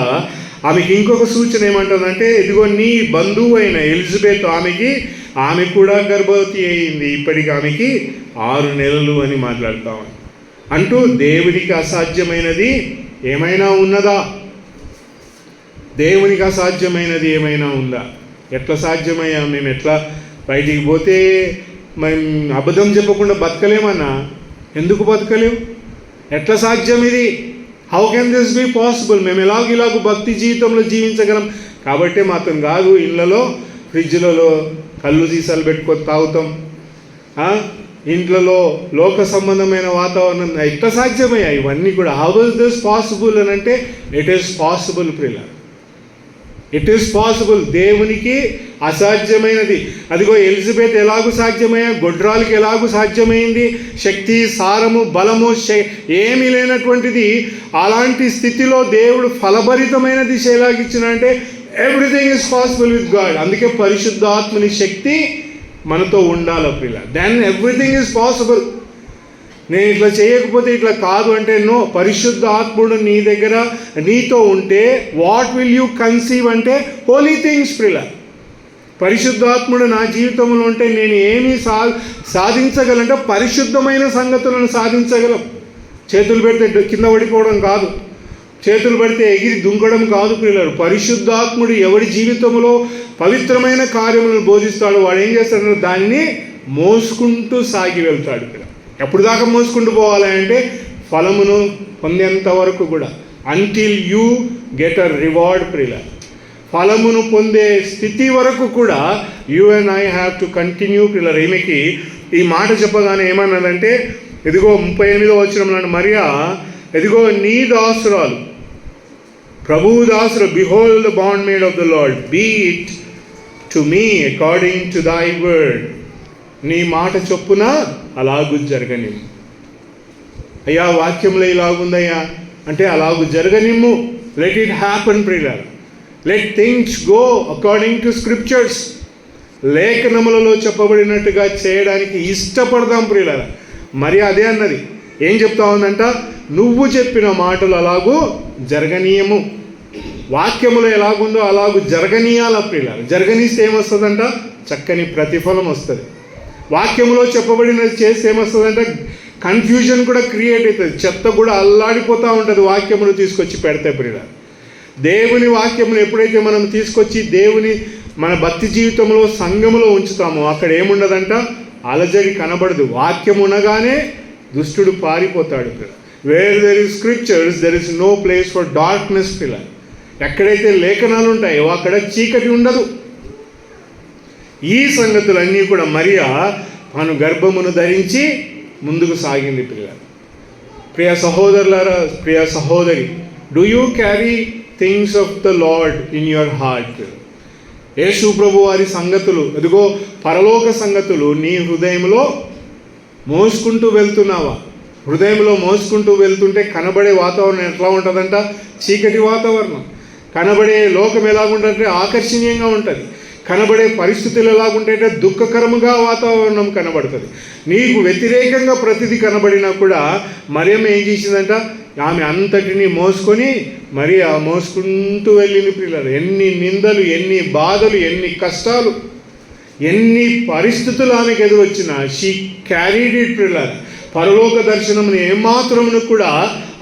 ఆమెకి ఇంకొక సూచన ఏమంటుందంటే ఇదిగో నీ బంధువు అయిన ఎలిజబెత్ ఆమె కూడా గర్భవతి అయింది, ఇప్పటికి ఆమెకి 6 నెలలు అని మాట్లాడతామని అంటూ దేవునికి అసాధ్యమైనది ఏమైనా ఉన్నదా? దేవునికి అసాధ్యమైనది ఏమైనా ఉందా? ఎట్లా సాధ్యమయ్యా? మేము ఎట్లా బయటికి పోతే మేము అబద్ధం చెప్పకుండా బతకలేమన్నా? ఎందుకు బతకలేము? ఎట్లా సాధ్యం ఇది? How can this be possible? మేము ఇలాగూ భక్తి జీవితంలో జీవించగలం. కాబట్టి మాత్రం కాదు ఇళ్ళలో ఫ్రిడ్జ్లలో కళ్ళు సీసాలు పెట్టుకొని తాగుతాం, ఇంట్లలో లోక సంబంధమైన వాతావరణం ఎట్లా సాధ్యమయ్యా ఇవన్నీ కూడా? హౌ ఇస్ దిస్ పాసిబుల్ అని అంటే ఇట్ ఈస్ పాసిబుల్ ప్రియుల, ఇట్ ఈస్ పాసిబుల్. దేవునికి అసాధ్యమైనది. అదిగో ఎలిజబెత్ ఎలాగూ సాధ్యమయ్యా, గొడ్రాలకి ఎలాగూ సాధ్యమైంది. శక్తి, సారము, బలము ఏమీ లేనటువంటిది అలాంటి స్థితిలో దేవుడు ఫలభరితమైన దిశ ఎలాగిచ్చినంటే everything is possible with God. అందుకే పరిశుద్ధాత్మని శక్తి మనతో ఉండాలి ప్రియుల, దెన్ ఎవ్రీథింగ్ ఈజ్ పాసిబుల్. నేను ఇట్లా చేయకపోతే ఇట్లా కాదు అంటే నో. పరిశుద్ధ ఆత్ముడు నీ దగ్గర నీతో ఉంటే వాట్ విల్ యూ కన్సీవ్ అంటే హోలీ థింగ్స్ ప్రియుల. పరిశుద్ధాత్ముడు నా జీవితంలో ఉంటే నేను ఏమీ సాధించగలంటే పరిశుద్ధమైన సంగతులను సాధించగలం. చేతులు పెడితే కింద పడిపోవడం కాదు, చేతులు పడితే ఎగిరి దుంకడం కాదు ప్రియులారు. పరిశుద్ధాత్ముడు ఎవరి జీవితంలో పవిత్రమైన కార్యములను బోధిస్తాడో వాడు ఏం చేస్తాడు? దానిని మోసుకుంటూ సాగి వెళ్తాడు. ఎప్పుడు దాకా మోసుకుంటూ పోవాలి అంటే ఫలమును పొందేంత వరకు కూడా, until you get a reward ప్రియులారు. ఫలమును పొందే స్థితి వరకు కూడా you and I have to continue ప్రియులారు. ఈమెకి ఈ మాట చెప్పగానే ఏమన్నదంటే ఇదిగో 38వ వచనంలో మరియా ఇదిగో నీ దాసురాలు, ప్రభువు దాసురు, behold the bondmaid of the Lord, be it to me according to thy word. నీ మాట చొప్పున అలాగూ జరగనిమ్ము. అయ్యా వాక్యంలో ఇలాగుందయ్యా అంటే అలాగూ జరగనిమ్ము. లెట్ ఇట్ హ్యాపన్ ప్రియులారా. Let things go according to scriptures. లేఖనములలో చెప్పబడినట్టుగా చేయడానికి ఇష్టపడదాం ప్రియులారా. మరి అదే అన్నది ఏం చెప్తా ఉందంట? నువ్వు చెప్పిన మాటలు అలాగూ జరగనీయము. వాక్యములో ఎలాగుందో అలాగూ జరగనీయాల ప్రియులారా. జరగనీస్తే ఏమొస్తుందంట? చక్కని ప్రతిఫలం వస్తుంది. వాక్యంలో చెప్పబడినది చేస్తే ఏమొస్తుందంటే కన్ఫ్యూజన్ కూడా క్రియేట్ అవుతుంది, చెత్త కూడా అల్లాడిపోతూ ఉంటుంది వాక్యమును తీసుకొచ్చి పెడితే ప్రియులారా. దేవుని వాక్యమును ఎప్పుడైతే మనం తీసుకొచ్చి దేవుని మన భక్తి జీవితంలో సంఘములో ఉంచుతామో అక్కడ ఏముండదంట? అలజడి కనబడదు. వాక్యం ఉండగానే దుష్టుడు పారిపోతాడు పిల్ల. Where there is scriptures there is no place for darkness పిల్ల. ఎక్కడైతే లేఖనాలు ఉంటాయో అక్కడ చీకటి ఉండదు. ఈ సంగతులన్నీ కూడా మరియా తను గర్భమును ధరించి ముందుకు సాగింది పిల్లలు. ప్రియ సహోదరులారా, ప్రియ సహోదరి, do you carry things of the Lord in your heart? యేసు ప్రభు వారి సంగతులు, అదిగో పరలోక సంగతులు నీ హృదయంలో మోసుకుంటూ వెళ్తున్నావా? హృదయంలో మోసుకుంటూ వెళ్తుంటే కనబడే వాతావరణం ఎట్లా ఉంటుందంట? చీకటి వాతావరణం. కనబడే లోకం ఎలాగుంటుందంటే ఆకర్షణీయంగా ఉంటుంది. కనబడే పరిస్థితులు ఎలాగుంటాయంటే దుఃఖకరముగా వాతావరణం కనబడుతుంది. నీకు వ్యతిరేకంగా ప్రతిదీ కనబడినా కూడా మరియమ్మ ఏం చేసిందంట? ఆమె అంతటిని మోసుకొని మరి ఆ మోసుకుంటూ వెళ్ళింది పిల్లలు. ఎన్ని నిందలు, ఎన్ని బాధలు, ఎన్ని కష్టాలు, ఎన్ని పరిస్థితులు ఆమెకు ఎదురొచ్చినా షీ క్యారీడ్ ఇట్ ప్రియులారా. పరలోక దర్శనమును ఏమాత్రమును కూడా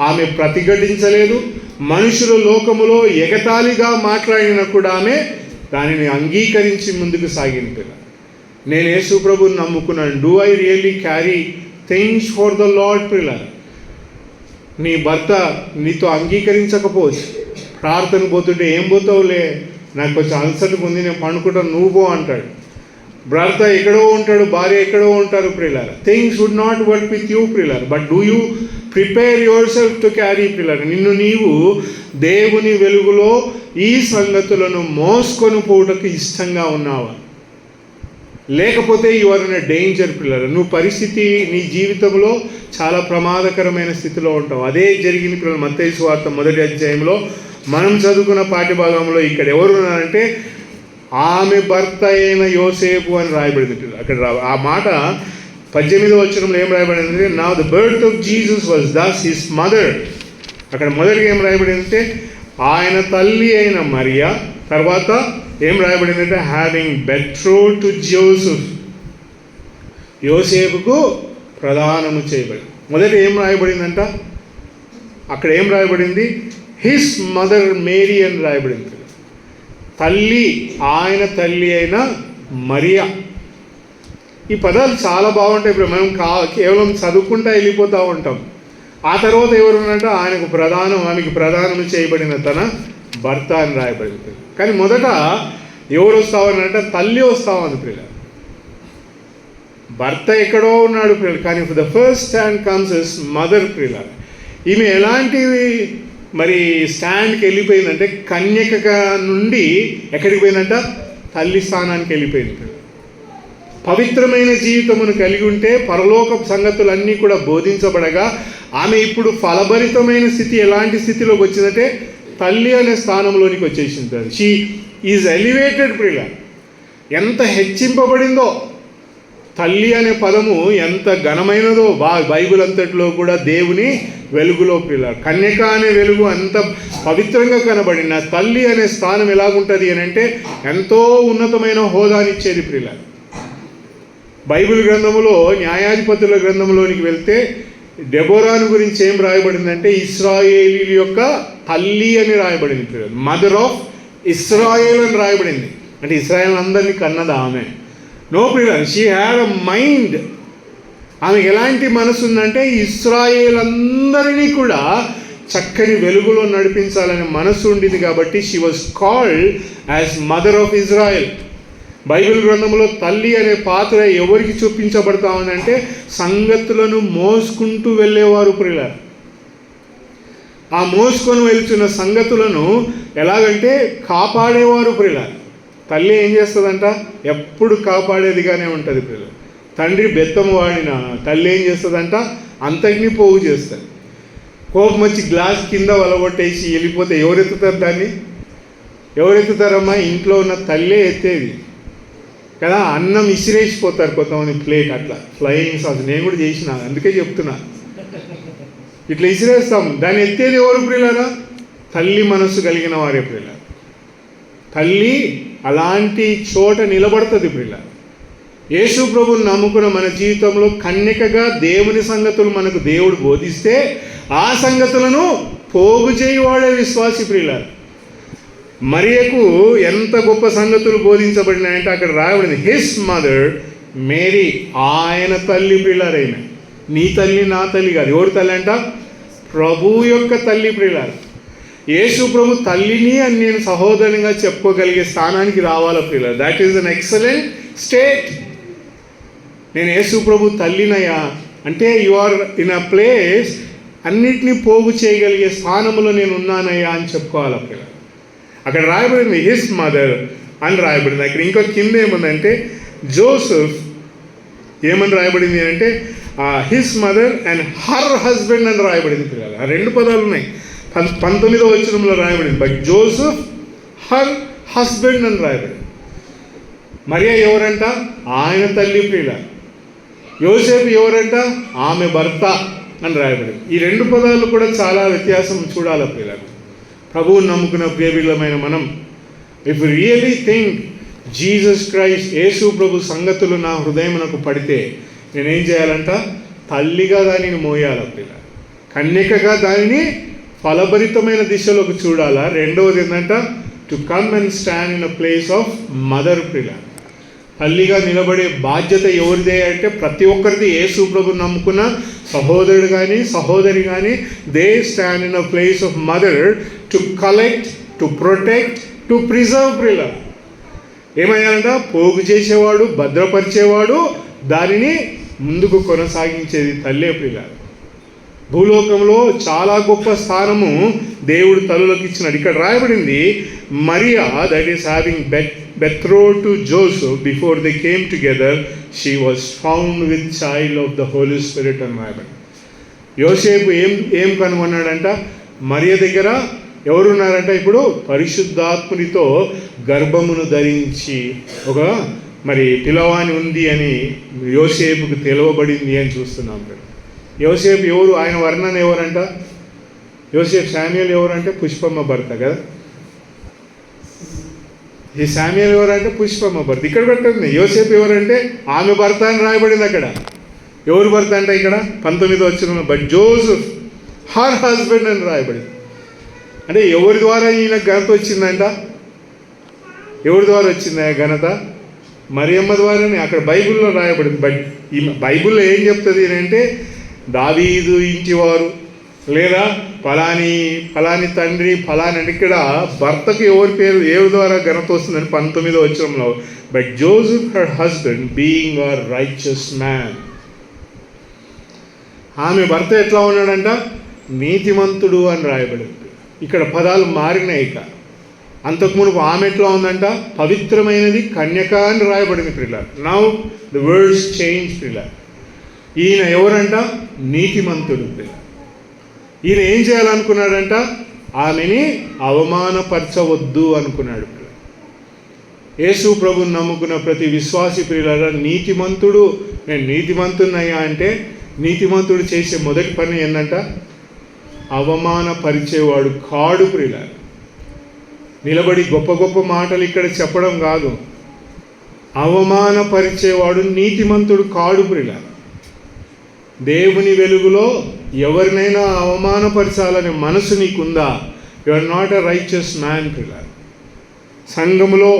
ఆమె ప్రతిఘటించలేదు. మనుషుల లోకములో ఎగతాళిగా మాట్లాడినా కూడా ఆమె దానిని అంగీకరించి ముందుకు సాగిన పిల్ల. నేను యేసు ప్రభువుని నమ్ముకున్నాను. Do I really carry things for the lord ప్రియులారా. నీ భర్త నీతో అంగీకరించకపోవచ్చు, ప్రార్థన పోతుంటే ఏం పోతావులే, నాకు కొంచెం అలసటగా ఉంది, నేను పండుకుంటాను, నువ్వు పో అంటాడు. భర్త ఎక్కడో ఉంటాడు, భార్య ఎక్కడో ఉంటారు ప్రియులారా. Things would not work with you ప్రియులారా. But do you prepare yourself to carry ప్రియులారా. నిన్ను నీవు దేవుని వెలుగులో ఈ సంగతులను మోసుకొని పోవటకు ఇష్టంగా ఉన్నావా? లేకపోతే you are in a danger ప్రియులారా. నువ్వు పరిస్థితి నీ జీవితంలో చాలా ప్రమాదకరమైన స్థితిలో ఉంటావు. అదే జరిగిన పిల్లలు మత్తయి సువార్త 1వ అధ్యాయంలో మనం చదువుకున్న పాఠ్యభాగంలో ఇక్కడ ఎవరు ఉన్నారంటే ఆమె భర్త అయిన యోసేపు అని రాయబడింది. అక్కడ ఆ మాట 18వ వచనంలో ఏం రాయబడిందంటే now the birth of Jesus was thus his mother. అక్కడ మొదటిగా ఏం రాయబడిందంటే ఆయన తల్లి అయిన మరియా. తర్వాత ఏం రాయబడిందంటే హ్యావింగ్ బెట్రోడ్ టు జోసెఫ్, యోసేపుకు ప్రదానము చేయబడింది. మొదట ఏం రాయబడిందంట, అక్కడ ఏం రాయబడింది హిస్ మదర్ మేరీ అని రాయబడింది. తల్లి, ఆయన తల్లి అయిన మరియా. ఈ పదాలు చాలా బాగుంటాయి. ఇప్పుడు మనం కేవలం చదువుకుంటా వెళ్ళిపోతూ ఉంటాం. ఆ తర్వాత ఎవరున్నట్టు ఆమెకు ప్రదానం చేయబడిన తన భర్త అని రాయబడింది. కానీ మొదట ఎవరు వస్తావనంటే తల్లి వస్తామని ప్రియుల. భర్త ఎక్కడో ఉన్నాడు ప్రియులు, కానీ the first stand comes is mother ప్రియుల. ఈమె ఎలాంటి మరి స్టాండ్కి వెళ్ళిపోయిందంటే కన్యక నుండి ఎక్కడికి పోయిందంట, తల్లి స్థానానికి వెళ్ళిపోయింది. పవిత్రమైన జీవితమును కలిగి ఉంటే పరలోక సంగతులన్నీ కూడా బోధించబడగా ఆమె ఇప్పుడు ఫలభరితమైన స్థితి ఎలాంటి స్థితిలోకి వచ్చిందంటే తల్లి అనే స్థానంలోనికి వచ్చేసింది. షీ ఈజ్ ఎలివేటెడ్ ప్రియుల. ఎంత హెచ్చింపబడిందో తల్లి అనే పదము, ఎంత ఘనమైనదో బైబిల్ అంతట్లో కూడా దేవుని వెలుగులో ప్రియుల. కన్యక అనే వెలుగు అంత పవిత్రంగా కనబడిన తల్లి అనే స్థానం ఎలాగుంటుంది అని అంటే ఎంతో ఉన్నతమైన హోదానిచ్చేది ప్రియుల. బైబిల్ గ్రంథములో న్యాయాధిపతుల గ్రంథంలోనికి వెళ్తే డెబోరాను గురించి ఏం రాయబడిందంటే ఇశ్రాయేలీల యొక్క తల్లి అని రాయబడింది ప్రియుల. మదర్ ఆఫ్ ఇస్రాయేల్ అని రాయబడింది. అంటే ఇస్రాయేల్ అందరినీ కన్నదా ఆమె? నో ప్రియుల, షీ హ్యాడ్ అ మైండ్. ఆమెకు ఎలాంటి మనసు ఉందంటే ఇస్రాయేల్ అందరినీ కూడా చక్కని వెలుగులో నడిపించాలనే మనసు ఉండింది. కాబట్టి she was called as mother of Israel. Bible గ్రంథంలో తల్లి అనే పాత్ర ఎవరికి చూపించబడతా ఉందంటే సంగతులను మోసుకుంటూ వెళ్ళేవారు ప్రియుల. ఆ మోసుకొని వెళ్తున్న సంగతులను ఎలాగంటే కాపాడేవారు ప్రియుల. తల్లి ఏం చేస్తుందంట, ఎప్పుడు కాపాడేదిగానే ఉంటుంది ప్రియుల. తండ్రి బెత్తము వాడిన తల్లి ఏం చేస్తుందంట, అంతటినీ పోగు చేస్తుంది. కోపం వచ్చి గ్లాస్ కింద వలగొట్టేసి వెళ్ళిపోతే ఎవరెత్తుతారు దాన్ని? ఎవరెత్తుతారమ్మా? ఇంట్లో ఉన్న తల్లే ఎత్తేది కదా. అన్నం ఇసిరేసిపోతారు కొంతమంది ప్లేట్, అట్లా ఫ్లయింగ్ సాస్. నేను కూడా చేసిన, అందుకే చెప్తున్నా. ఇట్లా ఇసిరేస్తాం, దాన్ని ఎత్తేది ఎవరు ప్రియులారా? తల్లి మనస్సు కలిగిన వారే ప్రియుల. తల్లి అలాంటి చోట నిలబడుతుంది ప్రియుల. యేసు ప్రభువుని నమ్ముకున్న మన జీవితంలో కన్యకగా దేవుని సంగతులు మనకు దేవుడు బోధిస్తే ఆ సంగతులను పోగు చేయవాడే విశ్వాసి ప్రియుల. మరియకు ఎంత గొప్ప సంగతులు బోధించబడినాయంటే అక్కడ రాయబడింది హిస్ మదర్ మేరీ, ఆయన తల్లి ప్రియులారైన. నీ తల్లి నా తల్లి కాదు. ఎవరి తల్లి అంట? ప్రభు యొక్క తల్లి ప్రియులారు. యేసు ప్రభు తల్లిని అని నేను సహోదరునిగా చెప్పుకోగలిగే స్థానానికి రావాలా ప్రియులారు. That is an excellent state. నేను యేసు ప్రభు తల్లినయ్యా అంటే you are in a place, అన్నిటినీ పోగు చేయగలిగే స్థానంలో నేను ఉన్నానయ్యా అని చెప్పుకోవాలి ప్రియులారు. అక్కడ రాయబడింది హిస్ మదర్ అని రాయబడింది. అక్కడ ఇంకో కింద ఏముందంటే జోసెఫ్ ఏమని రాయబడింది అంటే his mother and her husband అని రాయబడింది పిల్లలు. ఆ రెండు పదాలు ఉన్నాయి. 19వ వచనంలో రాయబడింది బట్ జోసెఫ్ హర్ హస్బెండ్ అని రాయబడింది. మరియా ఎవరంట? ఆయన తల్లి ప్రియుల. యోసేపు ఎవరంట? ఆమె భర్త అని రాయబడింది. ఈ రెండు పదాలు కూడా చాలా వ్యత్యాసం చూడాలి ప్రియుల. ప్రభువుని నమ్ముకున్న ప్రియబిడ్డలమైన మనం, if you really think Jesus Christ యేసు ప్రభు సంగతులు నా హృదయమునకు పడితే నేనేం చేయాలంట? తల్లిగా దానిని మోయాల పిల్ల, కన్యకగా దానిని ఫలభరితమైన దిశలోకి చూడాలా. రెండవది ఏంటంట? To come and stand in a place of mother పిల్ల. తల్లిగా నిలబడే బాధ్యత ఎవరిదే అంటే ప్రతి ఒక్కరిది. యేసు ప్రభుని నమ్ముకున్న సహోదరుడు కానీ సహోదరి కానీ they stand in a place of mother to collect, to protect, to preserve పిల్ల. ఏమయ్యాలంట? పోగు చేసేవాడు, భద్రపరిచేవాడు, దానిని ముందుకు కొనసాగించేది తల్లే పిల్ల. భూలోకంలో చాలా గొప్ప స్థానము దేవుడు తల్లులకు ఇచ్చినాడు. ఇక్కడ రాయబడింది, Mariya that is having betrothed to Joseph before they came together, she was found with child of the Holy Spirit and Bible. యోసేపు ఏం కనుగొన్నాడంట? మరియ దగ్గర ఎవరున్నారంట? ఇప్పుడు పరిశుద్ధాత్మునితో గర్భమును ధరించి ఒక పిలవాని ఉంది అని యోసేపుకు తెలవబడింది అని చూస్తున్నాం. యోసేపు ఎవరు? ఆయన వర్ణన ఎవరంట? యోసేపు శామ్యూయల్ ఎవరంటే పుష్పమ్మ భర్త కదా. ఈ శామ్యూయల్ ఎవరంటే పుష్పమ్మ భర్త. ఇక్కడ పెట్టండి యోసేపు ఎవరంటే ఆమె భర్త అని రాయబడింది. అక్కడ ఎవరు భర్త అంటే ఇక్కడ 19వ వచనంలో బట్ జోసెఫ్ హర్ హస్బెండ్ అని రాయబడింది. అంటే ఎవరి ద్వారా ఈయన ఘనత వచ్చిందంట? ఎవరి ద్వారా వచ్చింది ఆ ఘనత? మరియమ్మ ద్వారానే. అక్కడ బైబిల్లో రాయబడింది. బట్ ఈ బైబిల్లో ఏం చెప్తుంది అంటే దావీదు ఇంటివారు లేదా ఫలాని తండ్రి ఫలాని అంటే ఇక్కడ భర్తకు ఎవరి పేరు ఎవరి ద్వారా ఘనత వస్తుందని 19వ వచనంలో but Joseph her husband being a righteous man. ఆమె భర్త ఎట్లా ఉన్నాడంట? నీతిమంతుడు అని రాయబడింది. ఇక్కడ పదాలు మారినాయి. ఇక అంతకుమునుపు ఆమె ఎట్లా ఉందంట? పవిత్రమైనది, కన్యక అని రాయబడింది పిల్లలు. నౌ ద వర్డ్స్ చేంజ్ పిల్లలు. ఈయన ఎవరంట? నీతిమంతుడు పిల్ల. ఈయన ఏం చేయాలనుకున్నాడంట? ఆమెని అవమానపరచవద్దు అనుకున్నాడు. యేసు ప్రభుని నమ్ముకున్న ప్రతి విశ్వాసి ప్రియులారా, నీతిమంతుడు, నేను నీతిమంతున్నయ్యా అంటే నీతిమంతుడు చేసే మొదటి పని ఏంటంట? అవమానపరిచేవాడు కాడు ప్రియులారా. నిలబడి గొప్ప గొప్ప మాటలు ఇక్కడ చెప్పడం కాదు. అవమానపరిచేవాడు నీతిమంతుడు కాడు ప్రియులారా. దేవుని వెలుగులో ఎవరినైనా అవమానపరచాలనే మనసు నీకుందా? You are not a righteous man పిల్లలు. సంఘములో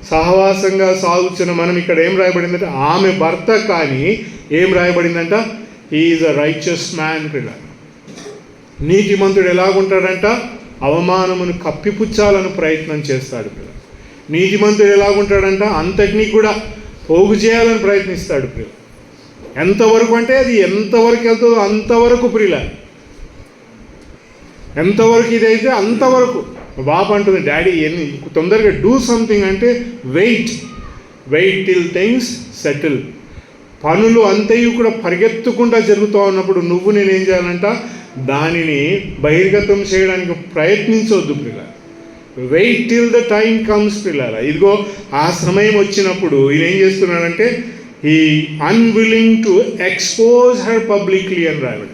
సహవాసంగా సాగుతున్న మనం ఇక్కడ ఏం రాయబడిందంటే ఆమె భర్త కానీ ఏం రాయబడిందంట? He is a righteous man పిల్లలు. నీతిమంతుడు ఎలాగుంటాడంట? అవమానమును కప్పిపుచ్చాలని ప్రయత్నం చేస్తాడు పిల్లలు. నీతిమంతుడు ఎలాగుంటాడంట? అంతటినీ కూడా పోగు చేయాలని ప్రయత్నిస్తాడు పిల్లలు. ఎంతవరకు అంటే అది ఎంతవరకు వెళ్తుందో అంతవరకు ప్రియుల, ఎంతవరకు ఇదైతే అంతవరకు. బాబు అంటుంది, డాడీ ఎన్ని తొందరగా డూ సంథింగ్ అంటే వెయిట్ టిల్ థింగ్స్ సెటిల్. పనులు అంతయు కూడా పరిగెత్తుకుంటా జరుగుతూ ఉన్నప్పుడు నువ్వు నేనేం చేయాలంట? దానిని బహిర్గతం చేయడానికి ప్రయత్నించవద్దు పిల్ల. Wait till the time comes పిల్లల. ఇదిగో ఆ సమయం వచ్చినప్పుడు ఈయన ఏం చేస్తున్నాడంటే he unwilling to expose her publicly అని రాయబడి.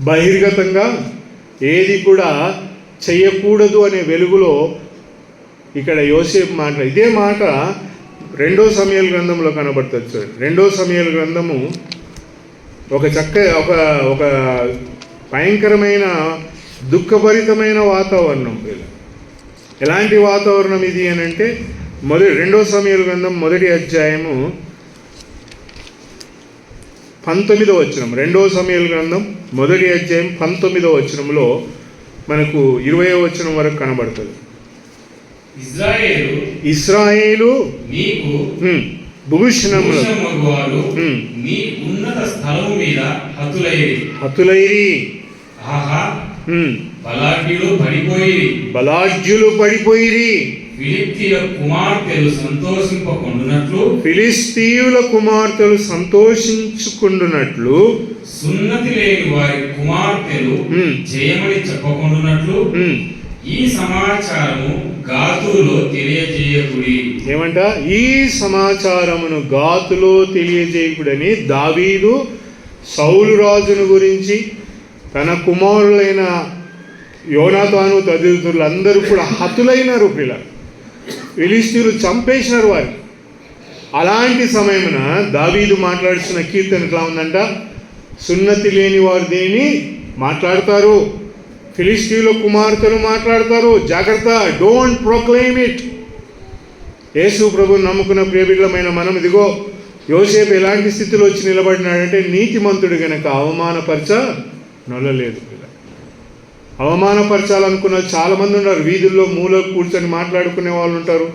బహిర్గతంగా ఏది కూడా చెయ్యకూడదు అనే వెలుగులో ఇక్కడ యోసేపు మాట, ఇదే మాట 2వ సమూయేలు గ్రంథంలో కనబడుతుంది. చూడండి, 2వ సమూయేలు గ్రంథము ఒక భయంకరమైన దుఃఖభరితమైన వాతావరణం. ఎలాంటి వాతావరణం ఇది అని అంటే 2వ సమూయేలు గ్రంథం 1వ అధ్యాయము 19వ వచనం. 2వ సమూయేలు గ్రంథం 1వ అధ్యాయం 19వ వచనంలో మనకు 20వ వచనం వరకు కనబడుతుంది. ఇశ్రాయేలు నీకు భూషణములు నీ ఉన్నత స్థలము మీద హతులైరి. బలాఢ్యులు పడిపోయిరి. ఫిలిస్తీయుల కుమార్తెలు సంతోషించుకుంటున్నట్లు సున్నతి లేని వారి కుమార్తెలు జయమని చెప్పకుండునట్లు ఈ సమాచారము గాతులో తెలియజేయకుడి. ఏమంట? ఈ సమాచారమును గాతులో తెలియజేయకుడని దావీదు సౌలు రాజును గురించి తన కుమారులైన యోనాతాను తదితరులందరూ కూడా హతులైనారు పిల్ల. ఫిలిష్తీయులు చంపేసినారు వారిని. అలాంటి సమయమున దావీదు మాట్లాడుతున్న కీర్తన ఎట్లా ఉందంట, సున్నతి లేని వారు దేని మాట్లాడతారు, ఫిలిష్తీయుల కుమార్తెలు మాట్లాడతారు, జాగ్రత్త, డోంట్ ప్రొక్లెయిమ్ ఇట్. యేసు ప్రభువుని నమ్ముకున్న ప్రియబిడ్డలమైన మనం ఇదిగో యోసేపు ఎలాంటి స్థితిలో వచ్చి నిలబడినాడంటే నీతిమంతుడు గనక అవమానపరచ నొల్లలేదు. అవమానపరచాలనుకున్న చాలామంది ఉన్నారు. వీధుల్లో మూల కూర్చొని మాట్లాడుకునే వాళ్ళు ఉంటారు,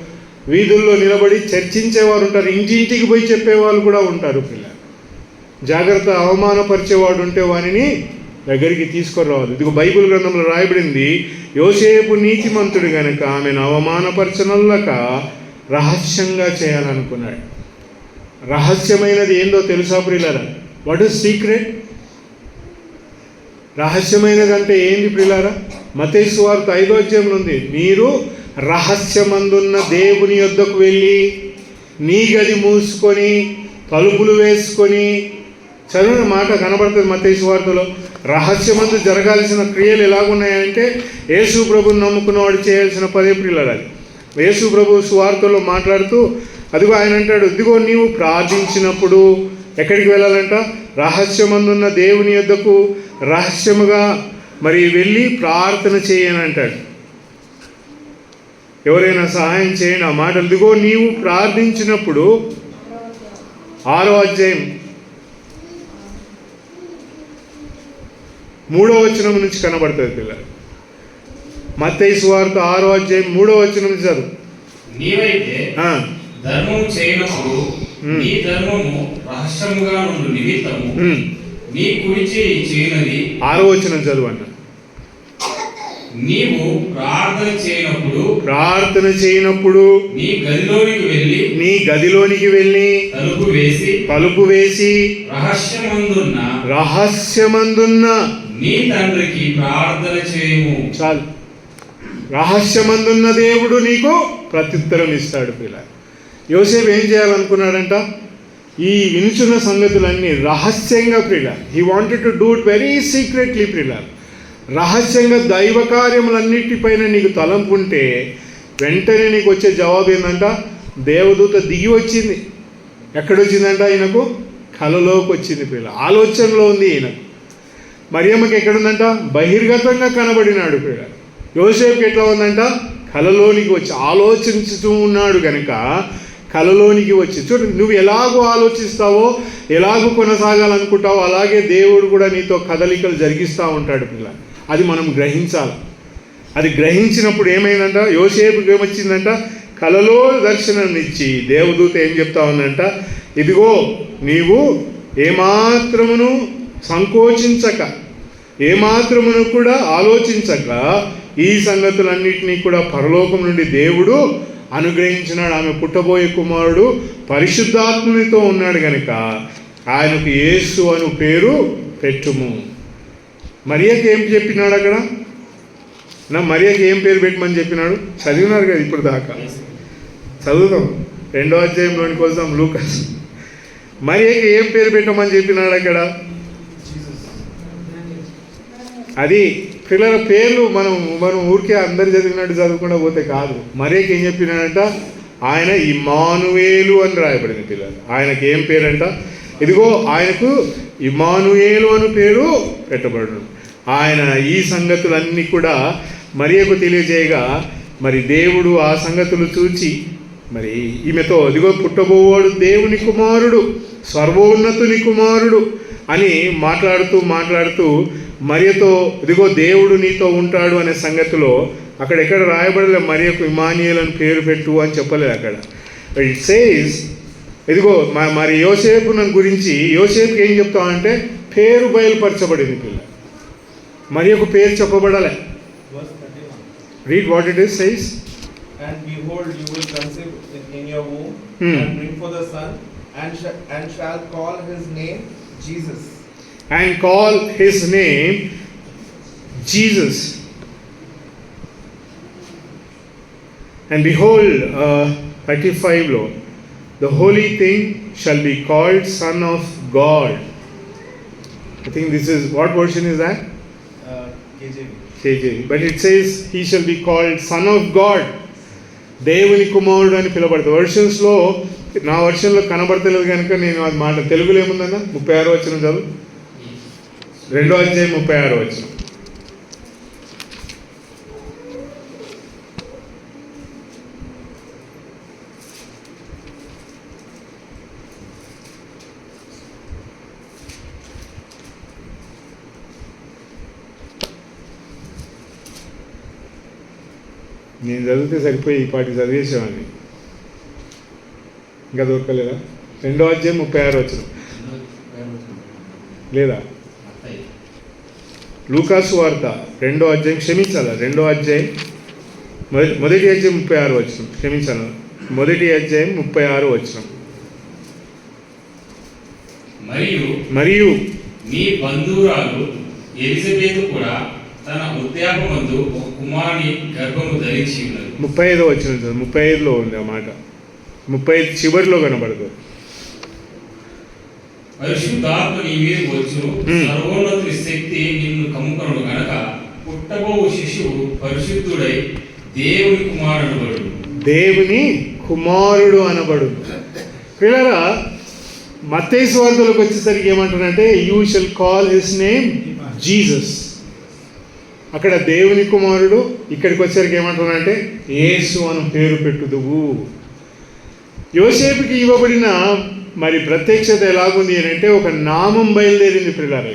వీధుల్లో నిలబడి చర్చించేవారు ఉంటారు, ఇంటింటికి పోయి చెప్పేవాళ్ళు కూడా ఉంటారు. జాగ్రత్త, అవమానపరిచేవాడు ఉంటే వానిని దగ్గరికి తీసుకురావాలి. ఇదిగో బైబిల్ గ్రంథంలో రాయబడింది, యోసేపు నీతిమంతుడు గనక ఆమెను అవమానపరచనల్లక రహస్యంగా చేయాలనుకున్నాడు. రహస్యమైనది ఏందో తెలుసా ప్రియులారా? What is secret? రహస్యమైనది అంటే ఏంది ప్రియులారా? మత్తయి సువార్త 5వ అధ్యాయంలో ఉంది, మీరు రహస్యమందున్న దేవుని యొద్దకు వెళ్ళి నీ గది మూసుకొని తలుపులు వేసుకొని, చదివిన మాట కనబడుతుంది మత్తయి సువార్తలో. రహస్యమందు జరగాల్సిన క్రియలు ఎలాగున్నాయంటే యేసు ప్రభుని నమ్ముకున్నవాడు చేయాల్సిన పదే ప్రియులారా. యేసు ప్రభు సువార్తలో మాట్లాడుతూ అదిగో ఆయన అంటాడు, ఇదిగో నీవు ప్రార్థించినప్పుడు ఎక్కడికి వెళ్ళాలంట? రహస్యమందున్న దేవుని యొద్దకు రహస్యముగా మరి వెళ్ళి ప్రార్థన చేయని అంటాడు. ఎవరైనా సహాయం చేయండి ఆ మాటలు. ఇదిగో నీవు ప్రార్థించినప్పుడు 6వ అధ్యాయం 3వ వచనం నుంచి కనబడుతుంది పిల్లలు. మత్తయి సువార్త 6వ అధ్యాయం 3వ వచనం నుంచి చదువు. నీవైతే ధర్మము చేయనప్పుడు నీ ధర్మము రహస్యముగా నుండి నిమిత్తము నీ కుడి చేయి చేయనది. 6వ వచనం చదువు అన్న. నీవు ప్రార్థన చేయనప్పుడు నీ గదిలోనికి వెళ్ళి తలుపు వేసి రహస్యమందున్న నీ తండ్రికి ప్రార్థన చేయము. చాలు. రహస్యమందున్న దేవుడు నీకు ప్రత్యుత్తరం ఇస్తాడు పిల్ల. యోసేపు ఏం చేయాలనుకున్నాడంట? ఈ వినుచున్న సంగతులన్నీ రహస్యంగా ప్రియుల, he wanted to do it very secretly ప్రియుల. రహస్యంగా దైవ కార్యములన్నిటిపైన నీకు తలంపు ఉంటే వెంటనే నీకు వచ్చే జవాబు ఏంటంట? దేవదూత దిగి వచ్చింది. ఎక్కడొచ్చిందంట? ఈయనకు కలలోకి వచ్చింది ప్రియుల. ఆలోచనలో ఉంది ఈయనకు. మరియమ్మకి ఎక్కడుందంట? బహిర్గతంగా కనబడినాడు ప్రియుల. యోసేపుకి ఎట్లా ఉందంట? కలలోనికి వచ్చి ఆలోచించుతూ ఉన్నాడు కనుక కలలోనికి వచ్చి. చూడు, నువ్వు ఎలాగో ఆలోచిస్తావో, ఎలాగో కొనసాగాలనుకుంటావో అలాగే దేవుడు కూడా నీతో కదలికలు జరిగిస్తూ ఉంటాడు పిల్ల. అది మనం గ్రహించాలి. అది గ్రహించినప్పుడు ఏమైందంట? యోసేపుకి ఏమొచ్చిందంట? కలలో దర్శనం ఇచ్చి దేవదూత ఏం చెప్తా ఉందంట? ఇదిగో నీవు ఏమాత్రమును సంకోచించక, ఏమాత్రమును కూడా ఆలోచించక ఈ సంగతులన్నింటినీ కూడా పరలోకం నుండి దేవుడు అనుగ్రహించినాడు. ఆమె పుట్టబోయే కుమారుడు పరిశుద్ధాత్మనితో ఉన్నాడు కనుక ఆయనకు యేసు అను పేరు పెట్టుము. మరియకి ఏం చెప్పినాడు అక్కడ? మరియకి ఏం పేరు పెట్టమని చెప్పినాడు? చదివినారు కదా ఇప్పుడు దాకా. చదువుదాం, 2వ అధ్యాయంలోనికి వద్దాం. లూకాస్. మరియకి ఏం పేరు పెట్టమని చెప్పినాడు అక్కడ? అది పిల్లల పేర్లు మనం ఊరికే అందరు చదివినట్టు చదువుకుండా పోతే కాదు. మరియకి ఏం చెప్పినాడంట? ఆయన ఇమ్మానుయేలు అని రాయబడింది పిల్లలు. ఆయనకి ఏం పేరంట? ఇదిగో ఆయనకు ఇమ్మానుయేలు అని పేరు పెట్టబడు. ఆయన ఈ సంగతులన్నీ కూడా మరియకు తెలియజేయగా మరి దేవుడు ఆ సంగతులు చూచి మరి ఈమెతో ఇదిగో పుట్టబోవాడు దేవుని కుమారుడు, సర్వోన్నతుని కుమారుడు అని మాట్లాడుతూ మరియతో ఇదిగో దేవుడు నీతో ఉంటాడు అనే సంగతిలో అక్కడెక్కడ రాయబడలే మరియకు ఇమానియేల్ అని పేరు పెట్టు అని చెప్పలేదు అక్కడ. ఇట్ సేస్ ఇదిగో మరి యోసేపు గురించి యోసేపుకి ఏం చెప్తామంటే పేరు బయలుపరచబడింది పిల్ల. మరియకు పేరు చెప్పబడలే. Read what it is says. And behold, you will conceive in your womb and bring forth a son, and shall call his name Jesus. And call his name Jesus. And behold, 35 lo, the holy thing shall be called Son of God. I think this is, what version is that? KJV. KJV. But it says he shall be called Son of God. దేవుని కుమారుడు అని పిలువబడతాడు. వర్షన్స్లో నా వర్షన్లో కనబడతలేదు కనుక నేను అది మాట తెలుగులో ఏముందన్న 36 వచనం చదువు. 2వ అధ్యాయం 36 వచనం. నేను చదివితే సరిపోయి ఈ పాటికి చదివేసేవాడిని, ఇంకా దొరకలేదా? 2వ అధ్యాయం 36 వచనం లేదా? లూకాసు వార్త 2వ అధ్యాయం, క్షమించాలా 2వ అధ్యాయం మొదటి అధ్యాయం 36 వచనం, క్షమించాలా మొదటి అధ్యాయం 36 వచనం. మరియు నీ బంధువురాలు ఎలిజబెతు కూడా తన వృద్ధాప్యమందు ఒక కుమారుని గర్భము ధరించి ఉన్నది. 35 వచనం చదువు. 35లో ఉంది ఆ మాట, 35 చివరిలో కనబడదు. పరిశుద్ధాత్మ నీ మీద వచ్చును, సర్వోన్నతుని శక్తి నిన్ను కమ్ముకొనును గనక పుట్టబోవు శిశువు పరిశుద్ధుడై దేవుని కుమారుడు అనబడును. దేవుని కుమారుడు అనబడు. పిల్లరా, మత్తయి సువార్తలోకి వచ్చేసరికి ఏమంటారంటే you shall call his name Jesus. అక్కడ దేవుని కుమారుడు, ఇక్కడికి వచ్చేసరికి ఏమంటారంటే యేసు అని పేరు పెట్టుదువు. యోసేపుకి ఇవ్వబడిన మరి ప్రత్యక్షత ఎలాగుంది అని అంటే ఒక నామం బయలుదేరింది పిల్లలు.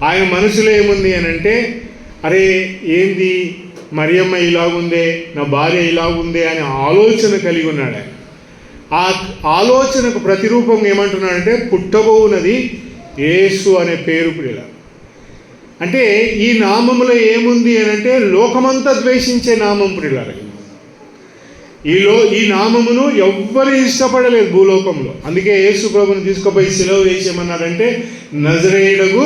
ఆయన మనసులో ఏముంది అని అంటే అరే ఏంది మరియమ్మ ఇలాగుందే, నా భార్య ఇలాగుందే అనే ఆలోచన కలిగి ఉన్నాడు. ఆయన ఆ ఆలోచనకు ప్రతిరూపం ఏమంటున్నాడంటే పుట్టబోవునది యేసు అనే పేరు పిల్లలు. అంటే ఈ నామములో ఏముంది అని అంటే లోకమంతా ద్వేషించే నామం పిల్లలు. ఈ నామమును ఎవ్వరు ఇష్టపడలేదు భూలోకంలో. అందుకే యేసు ప్రభుని తీసుకుపోయి సిలువ వేసేయమన్నారంటే నజరేయుడగు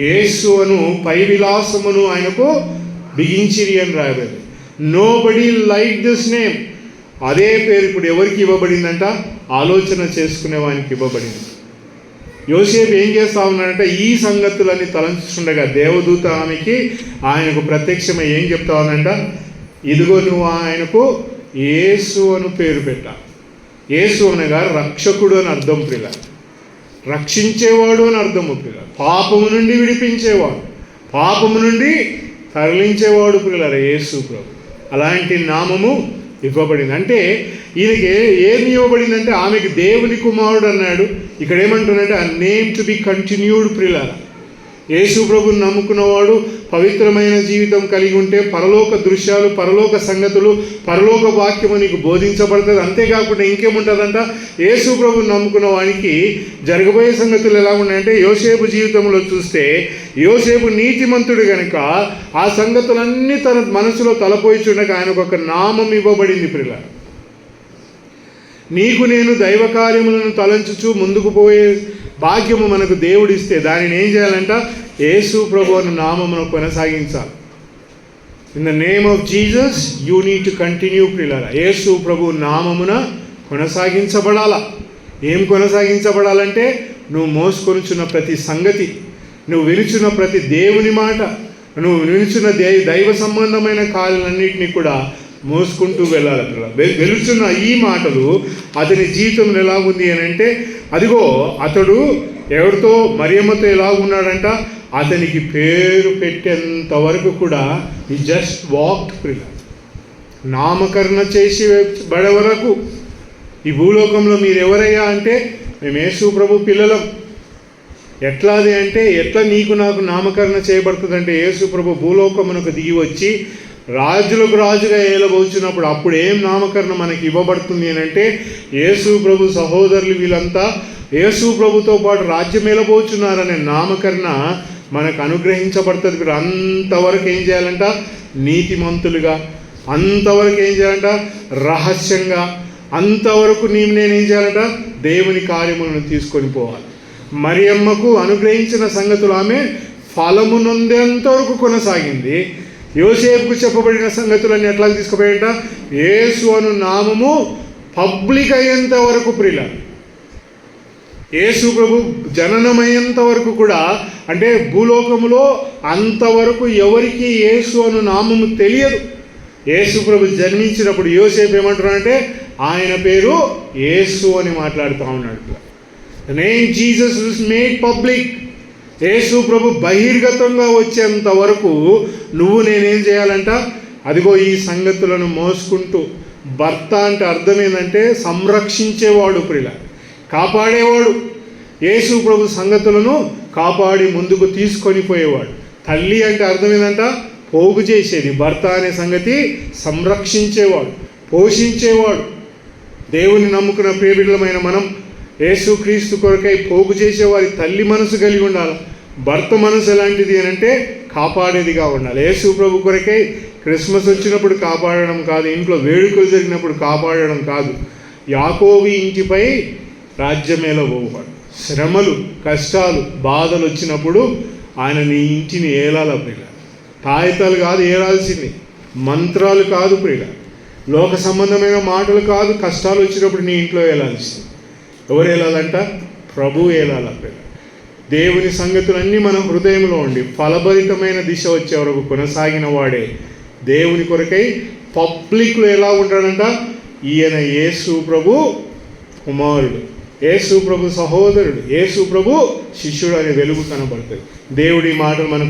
యేసు అను పై విలాసమును ఆయనకు బిగించిరి అని రాయబడింది. Nobody like this name. అదే పేరు ఇప్పుడు ఎవరికి ఇవ్వబడిందంట? ఆలోచన చేసుకునే వానికి ఇవ్వబడింది. యోసేపు ఏం చేస్తా ఉన్నాడంటే ఈ సంగతులని తలంచుండగా దేవదూత ఆమెకి ఆయనకు ప్రత్యక్షమై ఏం చెప్తా ఉందంట, ఇదిగో నువ్వు ఆయనకు యేసు అను పేరు పెట్ట. యేసు అనగా రక్షకుడు అని అర్థం పిల్ల, రక్షించేవాడు అని అర్థము పిల్ల, పాపము నుండి విడిపించేవాడు, పాపము నుండి తరలించేవాడు పిల్లల యేసు ప్రభు. అలాంటి నామము ఇవ్వబడింది. అంటే ఈయనకి ఏమి ఇవ్వబడిందంటే ఆమెకి దేవుని కుమారుడు అన్నాడు. ఇక్కడ ఏమంటున్నాడంటే ఆ నేమ్ టు బి కంటిన్యూడ్ పిల్లల. యేసు ప్రభుని నమ్ముకున్నవాడు పవిత్రమైన జీవితం కలిగి ఉంటే పరలోక దృశ్యాలు, పరలోక సంగతులు, పరలోక వాక్యము నీకు బోధించబడుతుంది. అంతేకాకుండా ఇంకేముంటుందంట, యేసు ప్రభుని నమ్ముకున్న వానికి జరగబోయే సంగతులు ఎలా ఉన్నాయంటే యోసేపు జీవితంలో చూస్తే యోసేపు నీతిమంతుడు కనుక ఆ సంగతులన్నీ తన మనసులో తలపోయిచుండగా ఆయనకు ఒక నామం ఇవ్వబడింది పిల్ల. నీకు నేను దైవ కార్యములను తలంచుచు ముందుకు పోయే భాగ్యము మనకు దేవుడిస్తే దానిని ఏం చేయాలంట, యేసు ప్రభు అన్న నామమును కొనసాగించాలి. In the name of Jesus you need to continue పిల్లల. యేసు ప్రభు నామమున కొనసాగించబడాల. ఏం కొనసాగించబడాలంటే నువ్వు మోసుకొనుచున్న ప్రతి సంగతి, నువ్వు వినుచున్న ప్రతి దేవుని మాట, నువ్వు వినుచున్న దైవ సంబంధమైన కార్యాలన్నింటినీ కూడా మోసుకుంటూ వెళ్ళాలి. వెలుచున్న ఈ మాటలు అతని జీవితంలో ఎలా ఉంది అని అంటే అదిగో అతడు ఎవరితో మరియమ్మతో ఎలా ఉన్నాడంట, అతనికి పేరు పెట్టేంత వరకు కూడా ఈ జస్ట్ వాక్డ్ పిల్ల. నామకరణ చేసి బడే వరకు ఈ భూలోకంలో మీరు ఎవరయ్యా అంటే మేము యేసు ప్రభు పిల్లలం. ఎట్లాది అంటే ఎట్లా నీకు నాకు నామకరణ చేయబడుతుందంటే యేసు ప్రభు భూలోకమునకు దిగి వచ్చి రాజులకు రాజుగా ఏలబోచున్నప్పుడు అప్పుడు ఏం నామకరణ మనకి ఇవ్వబడుతుంది అని అంటే యేసు ప్రభు సహోదరులు వీళ్ళంతా యేసు ప్రభుతో పాటు రాజ్యం ఏలబోచున్నారనే నామకరణ మనకు అనుగ్రహించబడుతుంది. అంతవరకు ఏం చేయాలంట, నీతిమంతులుగా, అంతవరకు ఏం చేయాలంట, రహస్యంగా, అంతవరకు నేనేం చేయాలంట, దేవుని కార్యములను తీసుకొని పోవాలి. మరియమ్మకు అనుగ్రహించిన సంగతులు ఆమె ఫలము నొందేంత వరకు కొనసాగింది. యోసేపుకు చెప్పబడిన సంగతులన్నీ ఎట్లా తీసుకుపోయాయంట, యేసు అను నామము పబ్లిక్ అయ్యేంత వరకు ప్రియుల. యేసు ప్రభు జననమయ్యేంత వరకు కూడా, అంటే భూలోకములో అంతవరకు ఎవరికి యేసు అను నామము తెలియదు. యేసు ప్రభు జన్మించినప్పుడు యోసేపు ఏమంటున్నాడంటే ఆయన పేరు యేసు అని మాట్లాడుతూ ఉన్నాడు. The name Jesus was made public. యేసు ప్రభు బహిర్గతంగా వచ్చేంత వరకు నువ్వు నేనేం చేయాలంట? అదిగో ఈ సంగతులను మోసుకుంటూ. భర్త అంటే అర్థం ఏంటంటే సంరక్షించేవాడు, ప్రియుల కాపాడేవాడు. యేసు ప్రభు సంగతులను కాపాడి ముందుకు తీసుకొని పోయేవాడు. తల్లి అంటే అర్థం ఏంటంట? పోగు చేసేది. భర్త అనే సంగతి సంరక్షించేవాడు, పోషించేవాడు. దేవుని నమ్ముకున్న ప్రియబిడ్డలమైన మనం యేసుక్రీస్తు కొరకై పోగు చేసేవారి తల్లి మనసు కలిగి ఉండాలి. భర్త మనసు ఎలాంటిది అని అంటే కాపాడేదిగా ఉండాలి. యేసు ప్రభు కొరకై క్రిస్మస్ వచ్చినప్పుడు కాపాడడం కాదు, ఇంట్లో వేడుకలు జరిగినప్పుడు కాపాడడం కాదు. యాకోబు ఇంటిపై రాజ్యమేలో పోవాడు. శ్రమలు, కష్టాలు, బాధలు వచ్చినప్పుడు ఆయన నీ ఇంటిని ఏలాల ప్రియుల. తాయితాలు కాదు ఏలాల్సింది, మంత్రాలు కాదు ప్రియుల, లోక సంబంధమైన మాటలు కాదు. కష్టాలు వచ్చినప్పుడు నీ ఇంట్లో ఏలాల్సింది. ఎవరు ఏలాలంట? ప్రభు ఏలాల ప్రియుల. దేవుని సంగతులన్నీ మన హృదయంలో ఉండి ఫలభరితమైన దిశ వచ్చే వరకు కొనసాగిన వాడే దేవుని కొరకై పబ్లిక్లో ఎలా ఉంటాడంట? ఈయన యేసు ప్రభు కుమారుడు, యేసు ప్రభు సహోదరుడు, యేసు ప్రభు శిష్యుడు అనే వెలుగు కనబడుతుంది. దేవుడి మాటలు మనకు